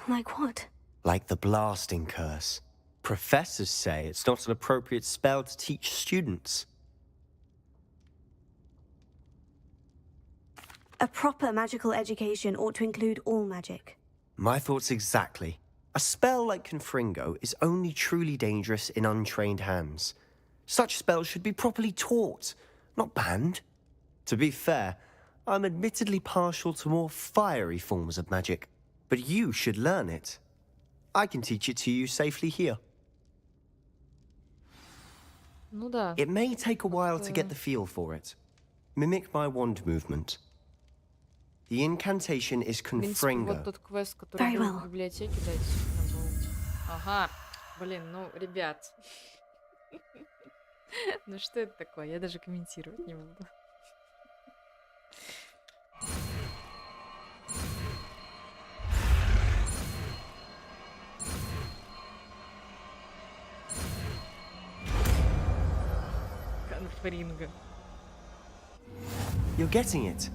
Like what? Like the blasting curse. Professors say it's not an appropriate spell to teach students. A proper magical education ought to include all magic. My thoughts exactly. A spell like Confringo is only truly dangerous in untrained hands. Such spells should be properly taught, not banned. To be fair, I'm admittedly partial to more fiery forms of magic, but you should learn it. I can teach it to you safely here. Ну да. It may take a while to get the feel for it. Mimic my wand movement. The incantation is В принципе, Confringo. вот тот квест, который был в библиотеке, да, действительно был. Ага. Блин, ну, ребят. Ну что это такое? Я даже комментировать не буду. Конфринго. You're getting it.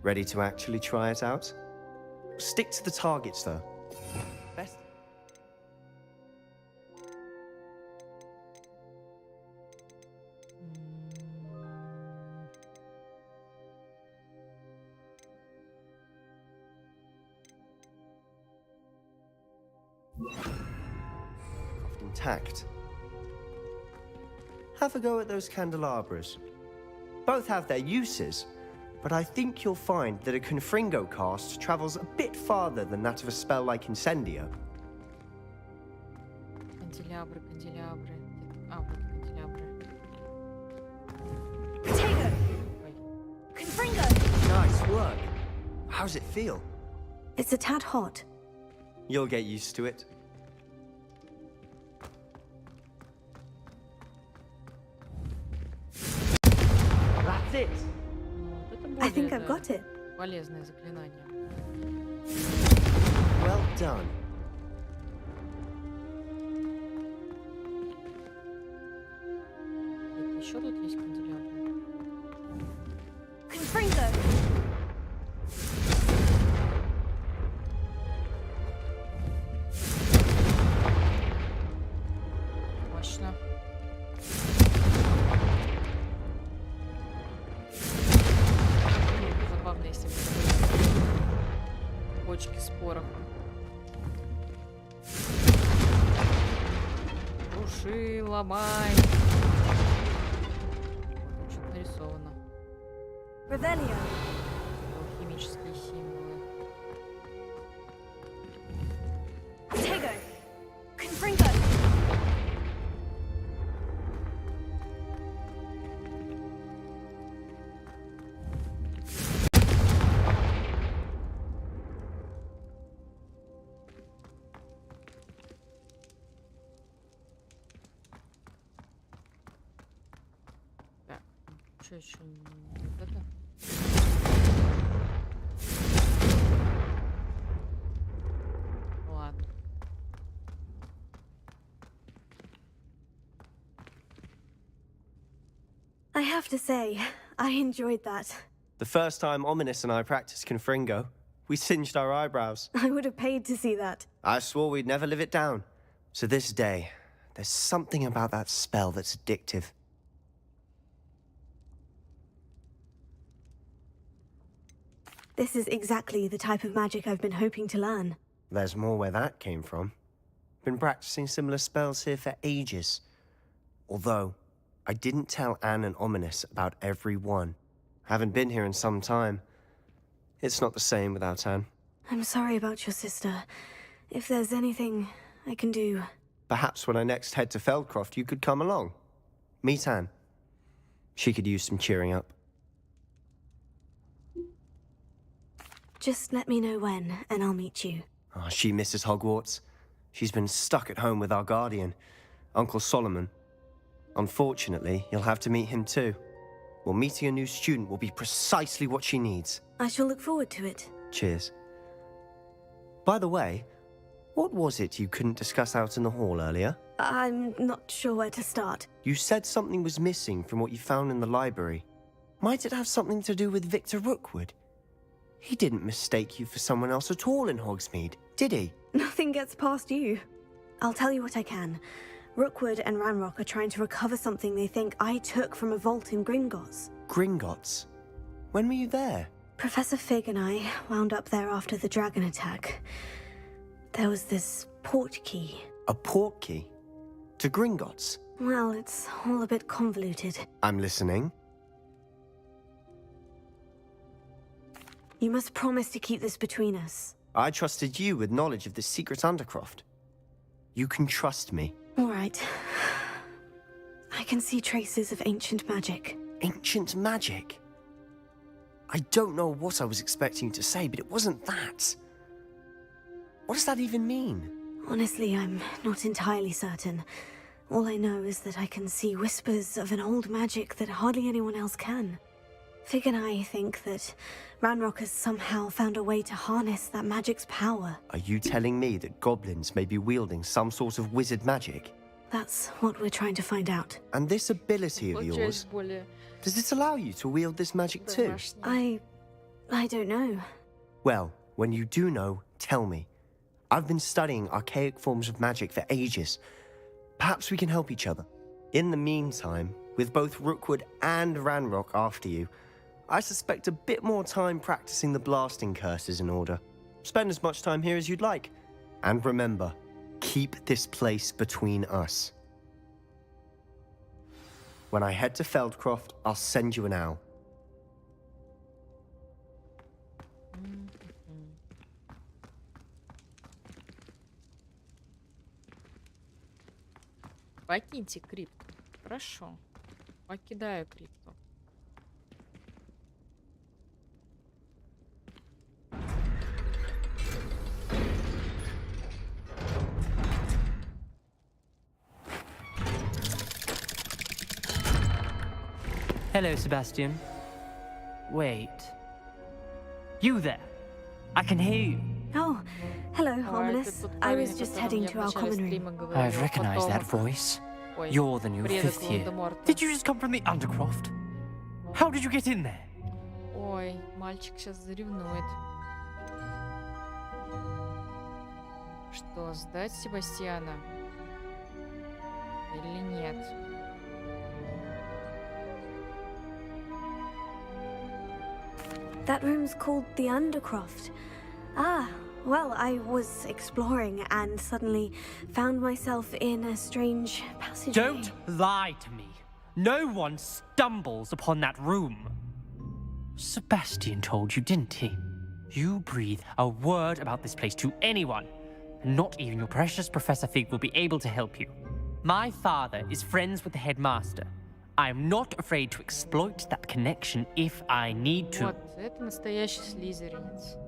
Ready to actually try it out? Stick to the targets, though. Best. Intact. Have a go at those candelabras. Both have their uses, but I think you'll find that a Confringo cast travels a bit farther than that of a spell like Incendio. Канделябры, канделябры. А, вот канделябры. Potato! Ой. Confringo! Nice work. How's it feel? It's a tad hot. You'll get used to it. That's it. Вот это I think более, I've да, got it. полезное заклинание. Well done. Еще тут есть канделябры. Confringo! Мощно. Забавно, если бы были бочки с порохом. Круши, ломай. Что-то нарисовано. Revelio! Химические символы. Potato! Confringo! Так, что еще? Вот это? Ладно. I have to say, I enjoyed that. The first time Ominous and I practiced Confringo, we singed our eyebrows. I would have paid to see that. I swore we'd never live it down. To this day, there's something about that spell that's addictive. This is exactly the type of magic I've been hoping to learn. There's more where that came from. Been practicing similar spells here for ages. Although, I didn't tell Anne and Ominous about every one. Haven't been here in some time. It's not the same without Anne. I'm sorry about your sister. If there's anything I can do... Perhaps when I next head to Feldcroft, you could come along. Meet Anne. She could use some cheering up. Just let me know when, and I'll meet you. Oh, she misses Hogwarts. She's been stuck at home with our guardian, Uncle Solomon. Unfortunately, you'll have to meet him too. Well, meeting a new student will be precisely what she needs. I shall look forward to it. Cheers. By the way, what was it you couldn't discuss out in the hall earlier? I'm not sure where to start. You said something was missing from what you found in the library. Might it have something to do with Victor Rookwood? He didn't mistake you for someone else at all in Hogsmeade. Did he? Nothing gets past you. I'll tell you what I can. Rookwood and Ranrock are trying to recover something they think I took from a vault in Gringotts. Gringotts? When were you there? Professor Fig and I wound up there after the dragon attack. There was this port key. A port key? To Gringotts? Well, it's all a bit convoluted. I'm listening. You must promise to keep this between us. I trusted you with knowledge of the secret Undercroft. You can trust me. All right. I can see traces of ancient magic. Ancient magic? I don't know what I was expecting you to say, but it wasn't that. What does that even mean? Honestly, I'm not entirely certain. All I know is that I can see whispers of an old magic that hardly anyone else can. Fig and I think that Ranrock has somehow found a way to harness that magic's power. Are you telling me that goblins may be wielding some sort of wizard magic? That's what we're trying to find out. And this ability of yours, does it allow you to wield this magic too? I don't know. Well, when you do know, tell me. I've been studying archaic forms of magic for ages. Perhaps we can help each other. In the meantime, with both Rookwood and Ranrock after you, I suspect a bit more time practicing the blasting curse is in order. Spend as much time here as you'd like. And remember, keep this place between us. When I head to Feldcroft, I'll send you an owl. Покиньте крипту. Хорошо. Покидаю крипту. Hello, Sebastian. Wait. You there? I can hear you. Oh, hello, Ominous. I was just heading to our common room. I've recognized that voice. You're the new 5th year. Did you just come from the Undercroft? How did you get in there? Ой, мальчик сейчас заревнует. Что, сдать Себастьяна? Или нет? That room's called the Undercroft. Ah, well, I was exploring and suddenly found myself in a strange passageway. Don't lie to me. No one stumbles upon that room. Sebastian told you, didn't he? You breathe a word about this place to anyone, and not even your precious Professor Fig will be able to help you. My father is friends with the headmaster. I am not afraid to exploit that connection if I need to. Вот, это настоящий слизеринец.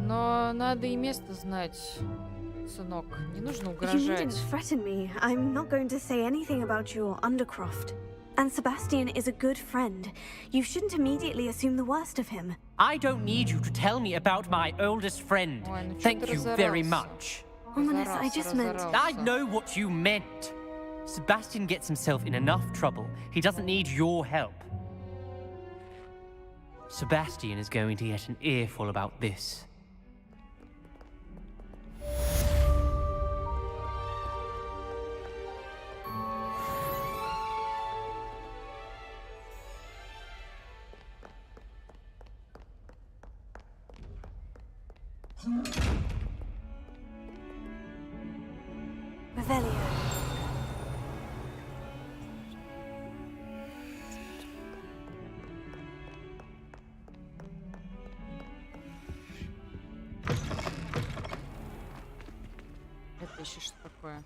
Но надо и место знать, сынок. Не нужно You угрожать. needn't threaten me. I'm not going to say anything about your Undercroft. And Sebastian is a good friend. You shouldn't immediately assume the worst of him. I don't need you to tell me about my oldest friend. Ой, ну чё Thank ты you very разорался? much. Ominous, I just meant... I know what you meant. Sebastian gets himself in enough trouble. He doesn't need your help. Sebastian is going to get an earful about this. Revelio. Это еще что такое?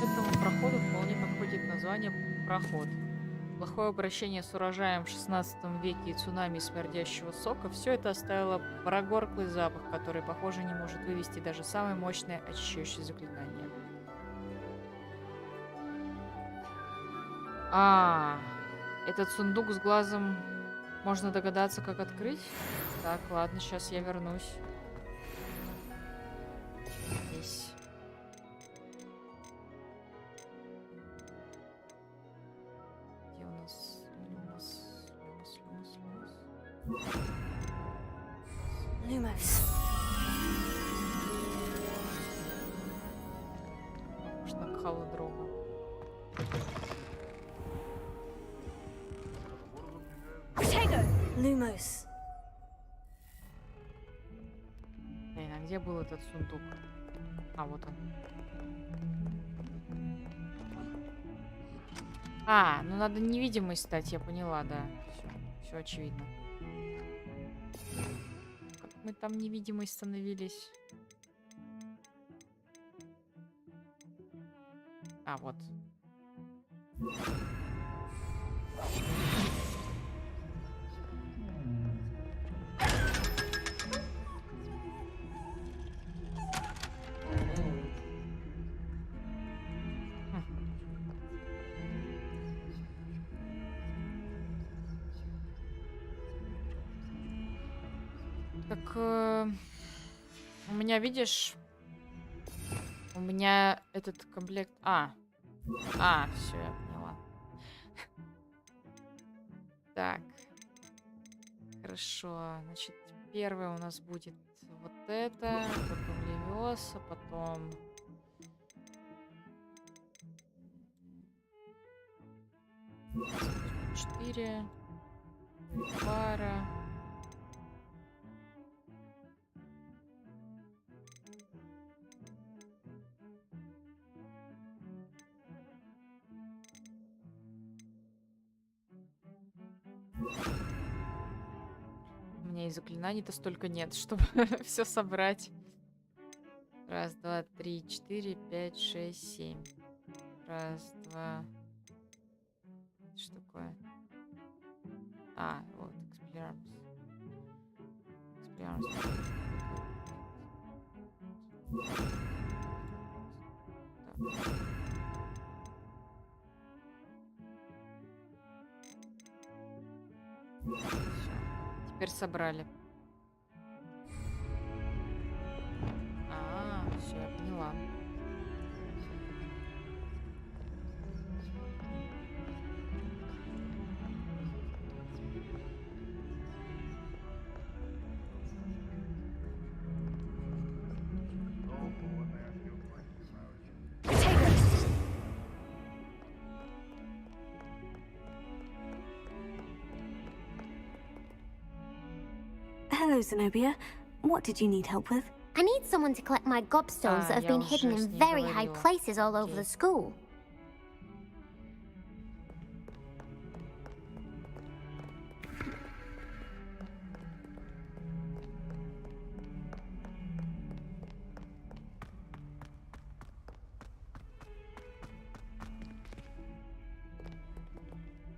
Этому проходу вполне подходит название «Проход». Плохое обращение с урожаем в 16 веке и цунами смердящего сока — все это оставило прогорклый запах, который, похоже, не может вывести даже самое мощное очищающее заклинание. Этот сундук с глазом можно догадаться, как открыть? Так, ладно, сейчас я вернусь. Здесь. Lumos. Похож на холодрогу. Lumos. Блин, а где был этот сундук? А, вот он. А, ну надо невидимой стать, я поняла, да. Все очевидно. Как мы там невидимой становились? А, вот. Так, у меня, видишь, у меня этот комплект... все, я поняла. Так. Хорошо. Значит, первое у нас будет вот это, потом Левиоса, потом... Четыре. Пара. У меня и заклинаний-то столько нет, чтобы все собрать. Раз, два, три, четыре, пять, шесть, семь. Раз, два. Что такое? А, вот, Experience. Теперь собрали. Все, я поняла. Hello, Zenobia. What did you need help with? I need someone to collect my gobstones that have been hidden in very high places all over the school.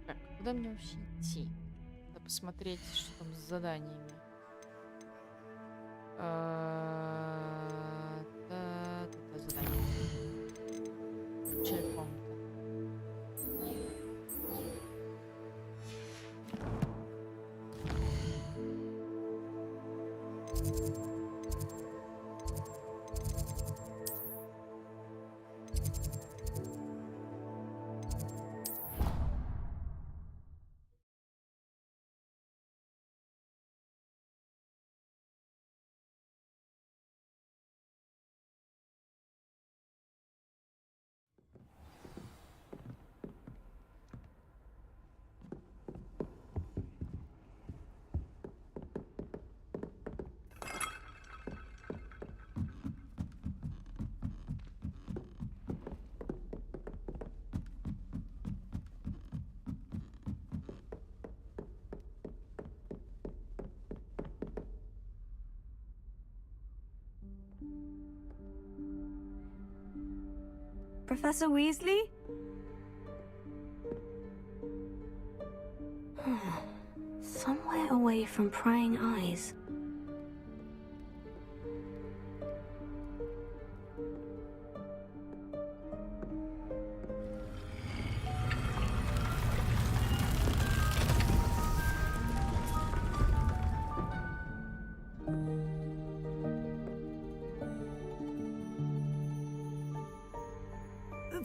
Так, куда мне вообще идти? Надо посмотреть, что там с заданиями. Задание. Челефон. Professor Weasley? Somewhere away from prying eyes.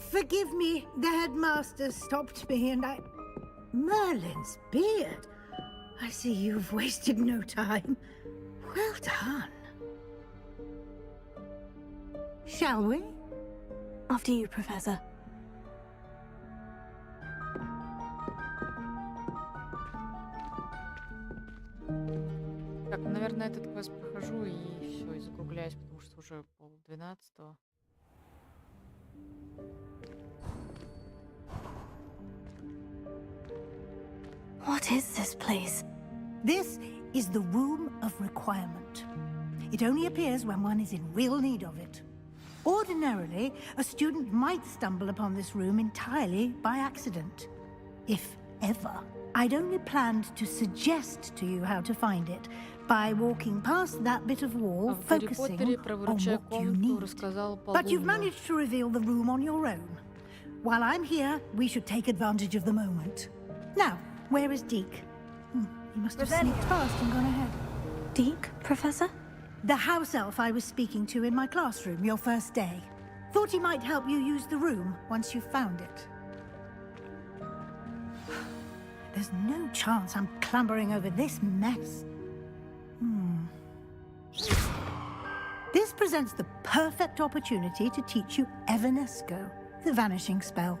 Forgive me, the headmaster stopped me and I... Merlin's beard? I see you've wasted no time. Well Well done. Shall we? After you, Professor. Так, наверное, этот квест прохожу и все, и закругляюсь, потому что уже 11:30. What is this place? This is the Room of Requirement. It only appears when one is in real need of it. Ordinarily, a student might stumble upon this room entirely by accident. If ever. I'd only planned to suggest to you how to find it by walking past that bit of wall, focusing on what you need. But you've managed to reveal the room on your own. While I'm here, we should take advantage of the moment. Now, where is Deke? He must have sneaked past and gone ahead. Deke, Professor? The house elf I was speaking to in my classroom your first day. Thought he might help you use the room once you found it. There's no chance I'm clambering over this mess. This presents the perfect opportunity to teach you Evanesco, the vanishing spell.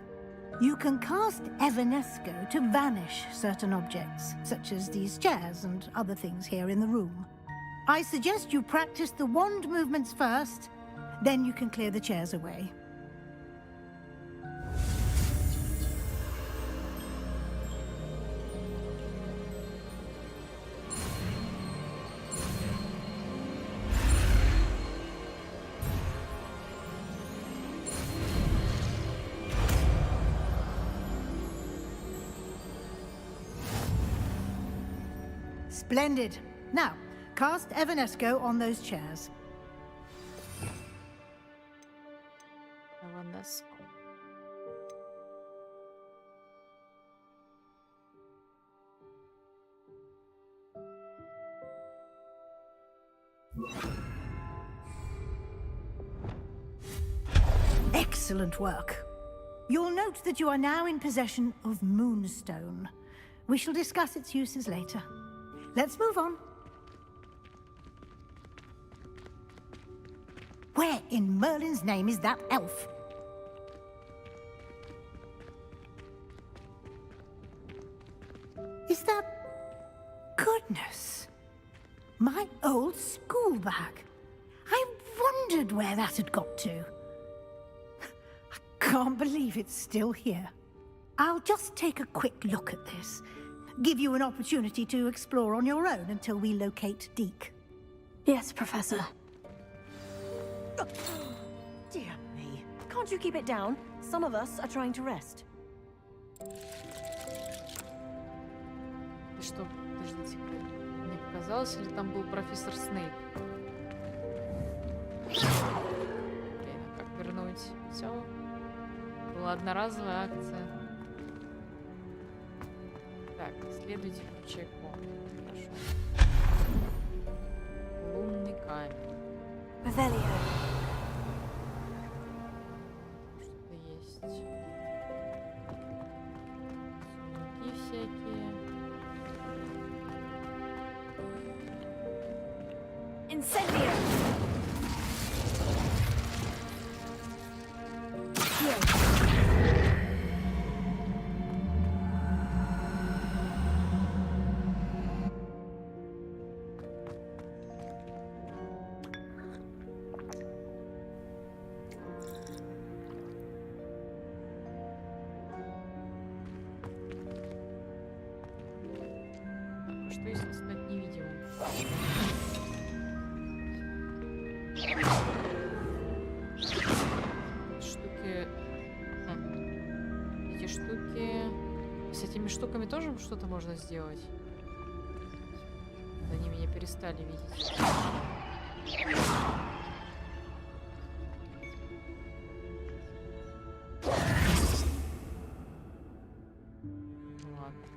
You can cast Evanesco to vanish certain objects, such as these chairs and other things here in the room. I suggest you practice the wand movements first, then you can clear the chairs away. Splendid. Now, cast Evanesco on those chairs. Evanesco. Excellent work. You'll note that you are now in possession of Moonstone. We shall discuss its uses later. Let's move on. Where in Merlin's name is that elf? Is that... Goodness. My old school bag. I wondered where that had got to. I can't believe it's still here. I'll just take a quick look at this. Give you an opportunity to explore on your own until we locate Deke. Yes, Professor. Dear me. Can't you keep it down? Some of us are trying to rest. И что, подождите, мне показалось, или там был профессор Снейп? Блин, а как вернуть? Все. Была одноразовая акция. Так, следуйте ключей комнаты. Хорошо. Лунный камень. Revelio. Что-то есть. Сундуки всякие. Incendio. Что если стать невидимым? Штуки... Эти штуки... С этими штуками тоже что-то можно сделать? Они меня перестали видеть. Ладно.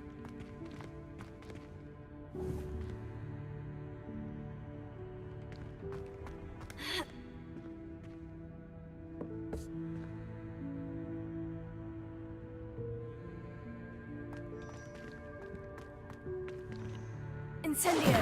Incendio.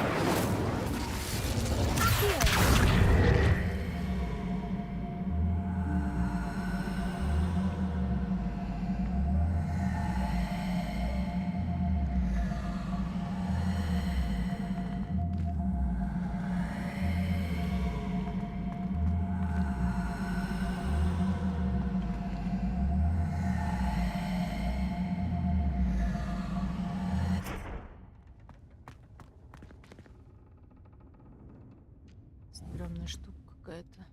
Стрёмная штука какая-то.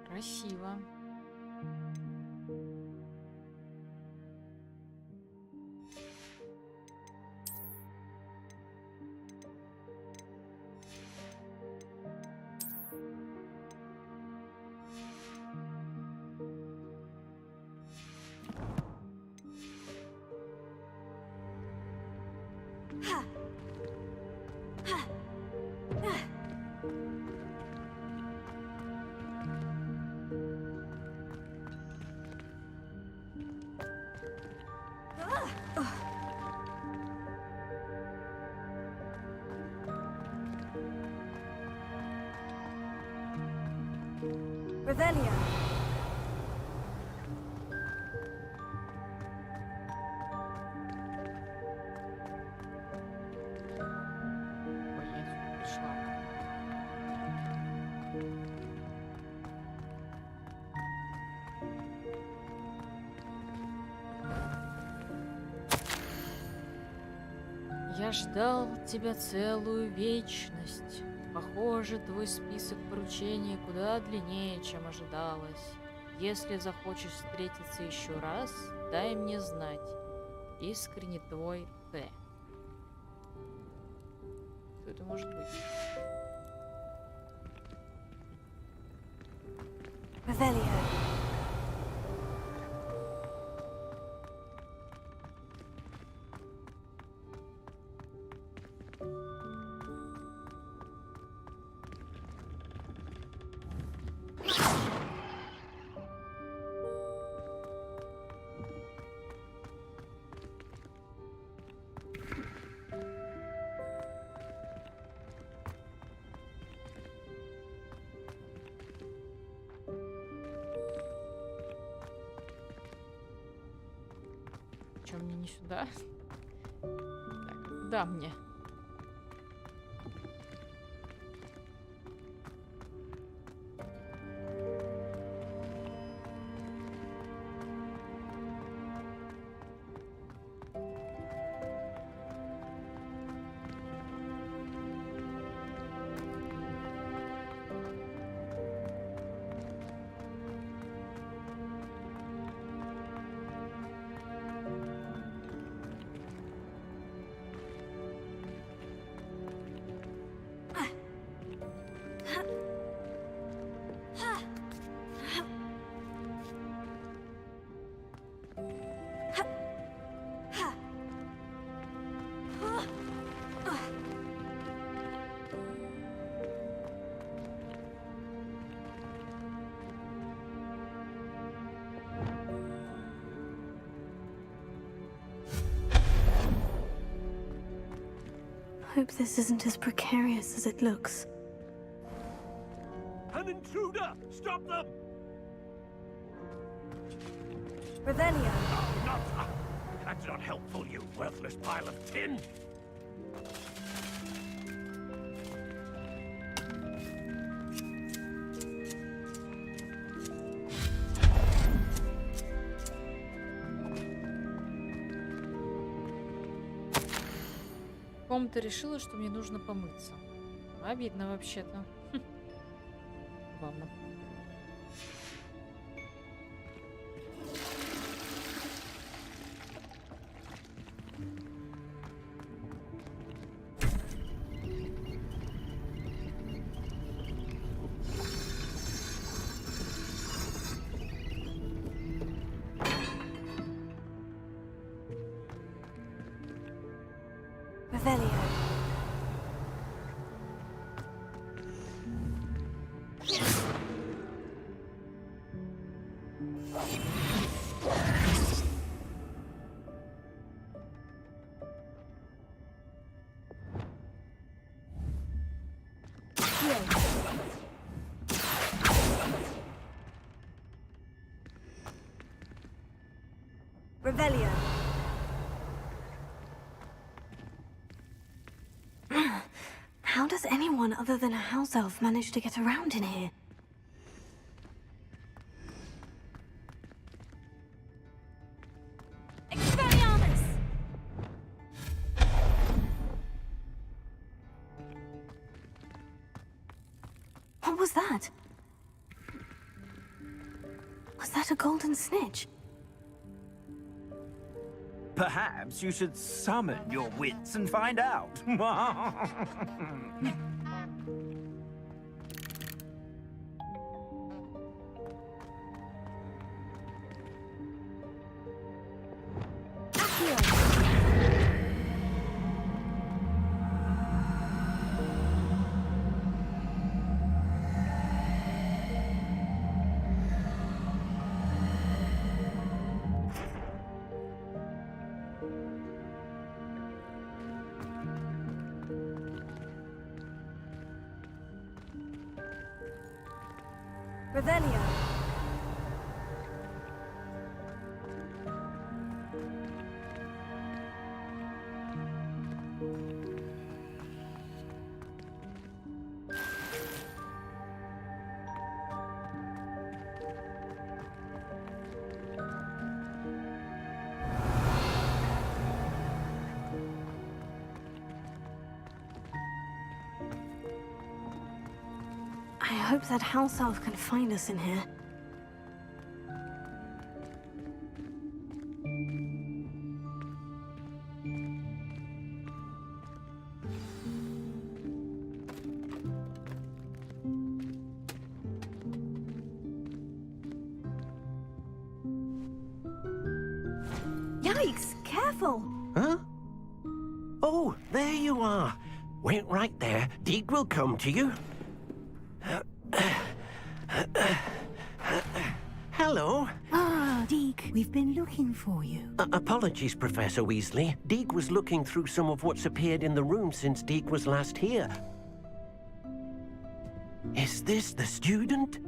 Красиво. Revelio. Я ждал тебя целую вечность. Похоже, твой список поручений куда длиннее, чем ожидалось. Если захочешь встретиться еще раз, дай мне знать. Искренне твой Т. Что это может быть? Revelio. Чем мне не сюда? Так, куда мне? Hope this isn't as precarious as it looks. An intruder! Stop them! Revelio. Oh, not... That's not helpful, you worthless pile of tin! Комната решила, что мне нужно помыться. Обидно вообще-то. Ладно. Revelio. Revelio. How does anyone other than a house elf manage to get around in here? Expelliarmus! What was that? Was that a golden snitch? Perhaps you should summon your wits and find out. Revelio. I hope that house elf can find us in here. Yikes! Careful! Huh? Oh, there you are. Wait right there. Deke will come to you. Hello. Ah, Deke, we've been looking for you. Apologies, Professor Weasley. Deke was looking through some of what's appeared in the room since Deke was last here. Is this the student?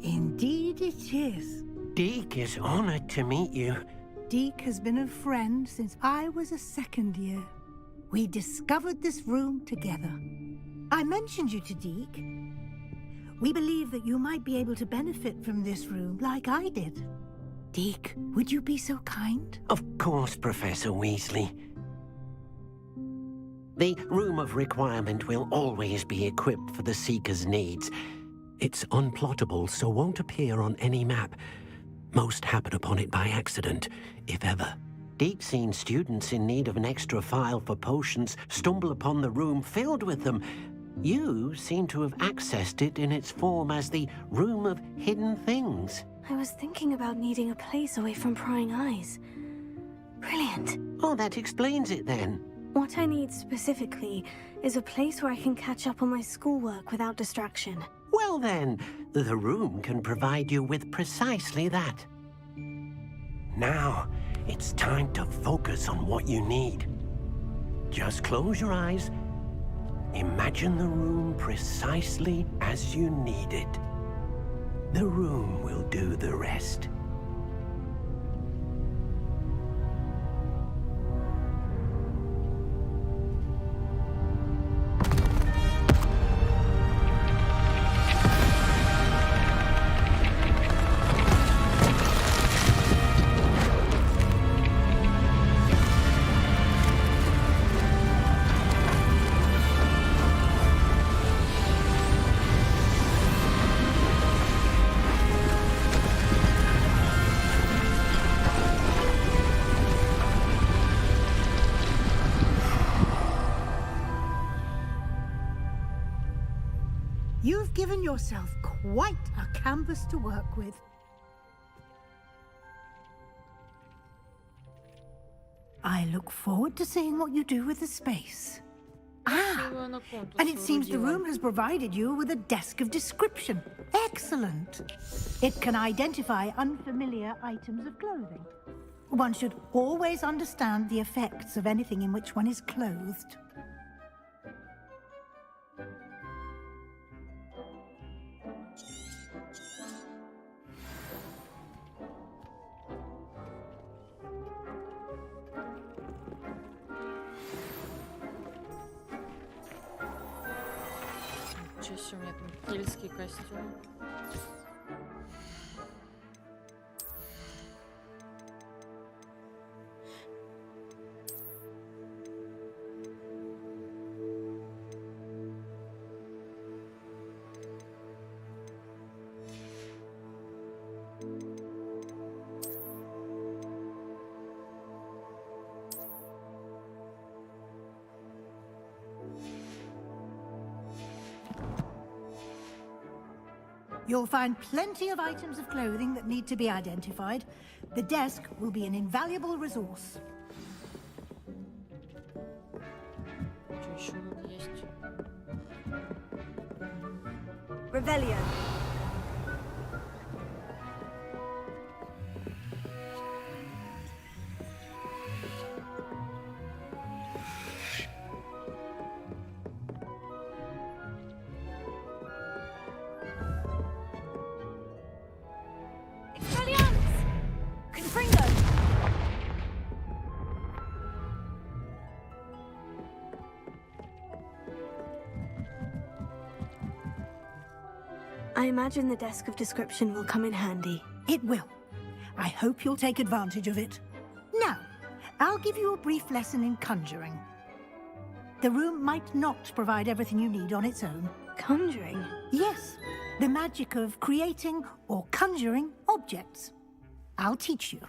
Indeed it is. Deke is honored to meet you. Deke has been a friend since I was a second year. We discovered this room together. I mentioned you to Deke. We believe that you might be able to benefit from this room like I did. Deke, would you be so kind? Of course, Professor Weasley. The Room of Requirement will always be equipped for the Seeker's needs. It's unplottable, so won't appear on any map. Most happen upon it by accident, if ever. Deke's seen students in need of an extra file for potions stumble upon the room filled with them. You seem to have accessed it in its form as the Room of Hidden Things. I was thinking about needing a place away from prying eyes. Brilliant. Oh, that explains it then. What I need specifically is a place where I can catch up on my schoolwork without distraction. Well then, the room can provide you with precisely that. Now, it's time to focus on what you need. Just close your eyes. Imagine the room precisely as you need it. The room will do the rest. You've given yourself quite a canvas to work with. I look forward to seeing what you do with the space. Ah, and it seems the room has provided you with a desk of description. Excellent. It can identify unfamiliar items of clothing. One should always understand the effects of anything in which one is clothed. Ничего себе, у меня там кельтский костюм. You'll find plenty of items of clothing that need to be identified. The desk will be an invaluable resource. Что еще тут есть? Revelio. I imagine the desk of description will come in handy. It will. I hope you'll take advantage of it. Now, I'll give you a brief lesson in conjuring. The room might not provide everything you need on its own. Conjuring? Yes, the magic of creating or conjuring objects. I'll teach you.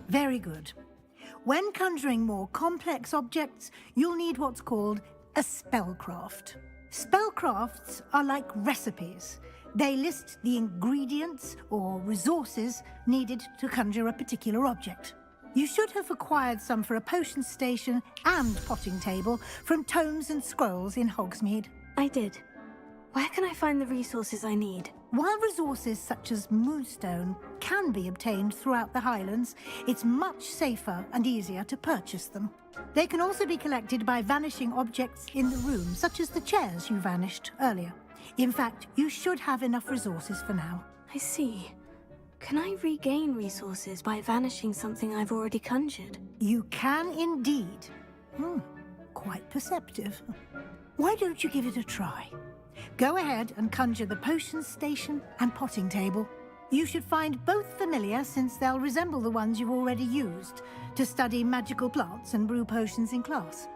Very good. When conjuring more complex objects, you'll need what's called a spellcraft. Spellcrafts are like recipes. They list the ingredients or resources needed to conjure a particular object. You should have acquired some for a potion station and potting table from tomes and scrolls in Hogsmeade. I did. Where can I find the resources I need? While resources such as moonstone can be obtained throughout the Highlands, it's much safer and easier to purchase them. They can also be collected by vanishing objects in the room, such as the chairs you vanished earlier. In fact, you should have enough resources for now. I see. Can I regain resources by vanishing something I've already conjured? You can indeed. Quite perceptive. Why don't you give it a try? Go ahead and conjure the potion station and potting table. You should find both familiar, since they'll resemble the ones you've already used to study magical plants and brew potions in class.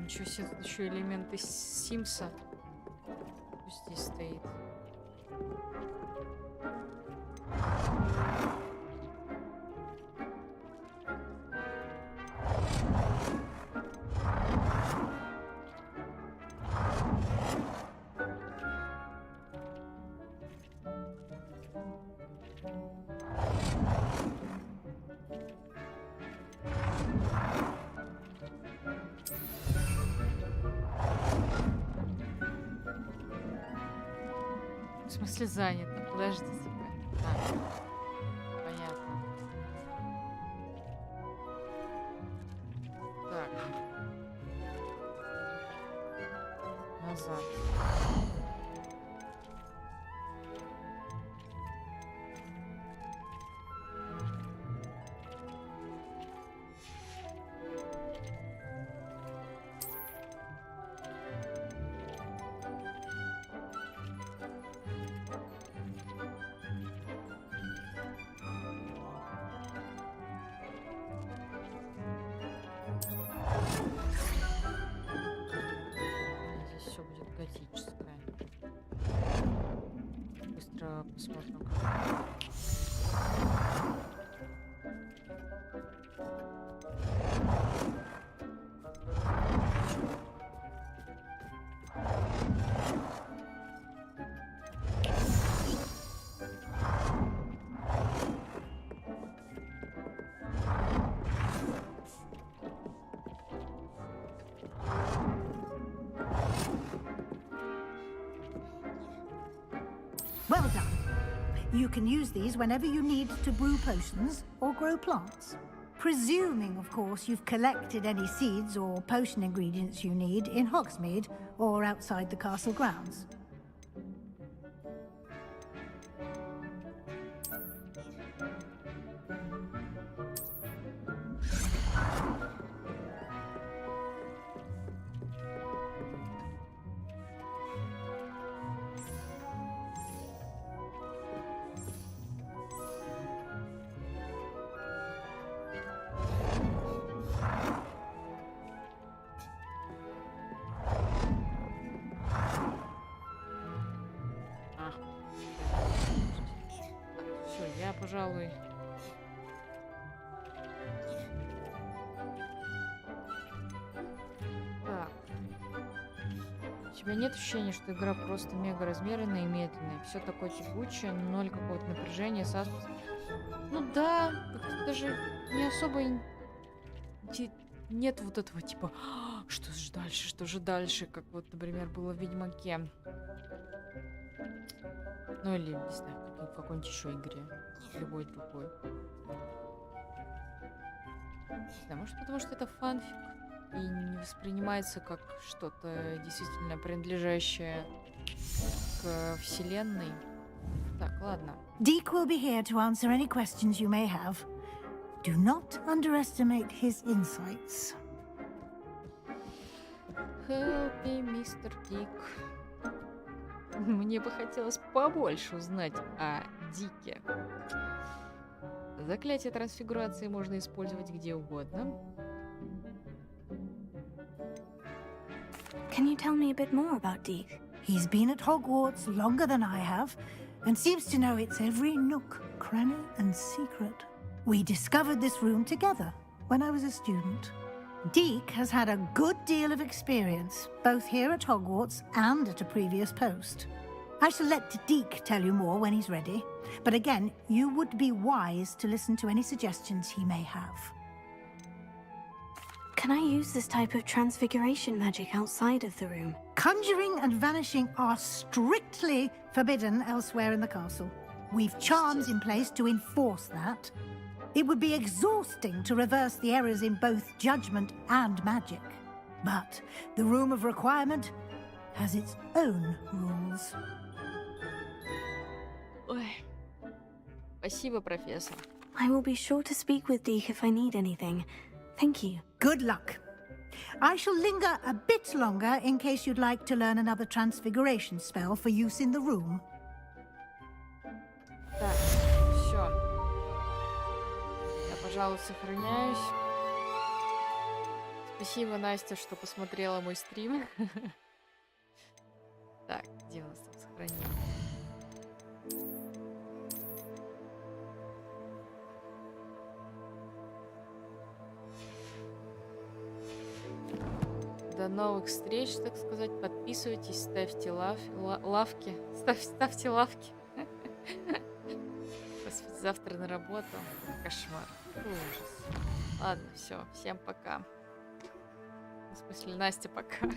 Ничего себе, тут еще элементы Симса здесь стоит. В смысле занято? Подождите-ка. Так. Понятно. Так. Назад. посмотрим. Well done. You can use these whenever you need to brew potions or grow plants. Presuming, of course, you've collected any seeds or potion ingredients you need in Hogsmeade or outside the castle grounds. Я, пожалуй... Так. У тебя нет ощущения, что игра просто мега размеренная и медленная? Все такое тягучее, ноль какого-то напряжения, саспенс. Ну да, как-то даже не особо... Нет вот этого типа, что же дальше, как вот, например, было в Ведьмаке. Ну или, не знаю, в какой-нибудь еще игре. Любой другой. Не знаю, может потому что это фанфик и не воспринимается как что-то действительно принадлежащее к вселенной. Так, ладно. Deek will be here to answer any questions you may have. Do not underestimate his insights. Help me, мистер Дик. Мне бы хотелось побольше узнать о Дике. Заклятие трансфигурации можно использовать где угодно. Can you tell me a bit more about Deke? He's been at Hogwarts longer than I have, and seems to know its every nook, cranny, and secret. We discovered this room together when I was a student. Deke has had a good deal of experience, both here at Hogwarts and at a previous post. I shall let Deke tell you more when he's ready, but again, you would be wise to listen to any suggestions he may have. Can I use this type of transfiguration magic outside of the room? Conjuring and vanishing are strictly forbidden elsewhere in the castle. We've charms in place to enforce that. It would be exhausting to reverse the errors in both judgment and magic. But the Room of Requirement has its own rules. Ой. Спасибо, профессор. I will be sure to speak with Deke if I need anything. Thank you. Good luck. I shall linger a bit longer in case you'd like to learn another transfiguration spell for use in the room. Так, все. Я, пожалуй, сохраняюсь. Спасибо, Настя, что посмотрела мой стрим. Так, где у нас там сохранение? До новых встреч, так сказать. Подписывайтесь, ставьте лавки. Ставьте лавки. Господи, завтра на работу. Кошмар. Ужас. Ладно, все. Всем пока. В смысле, Настя, пока.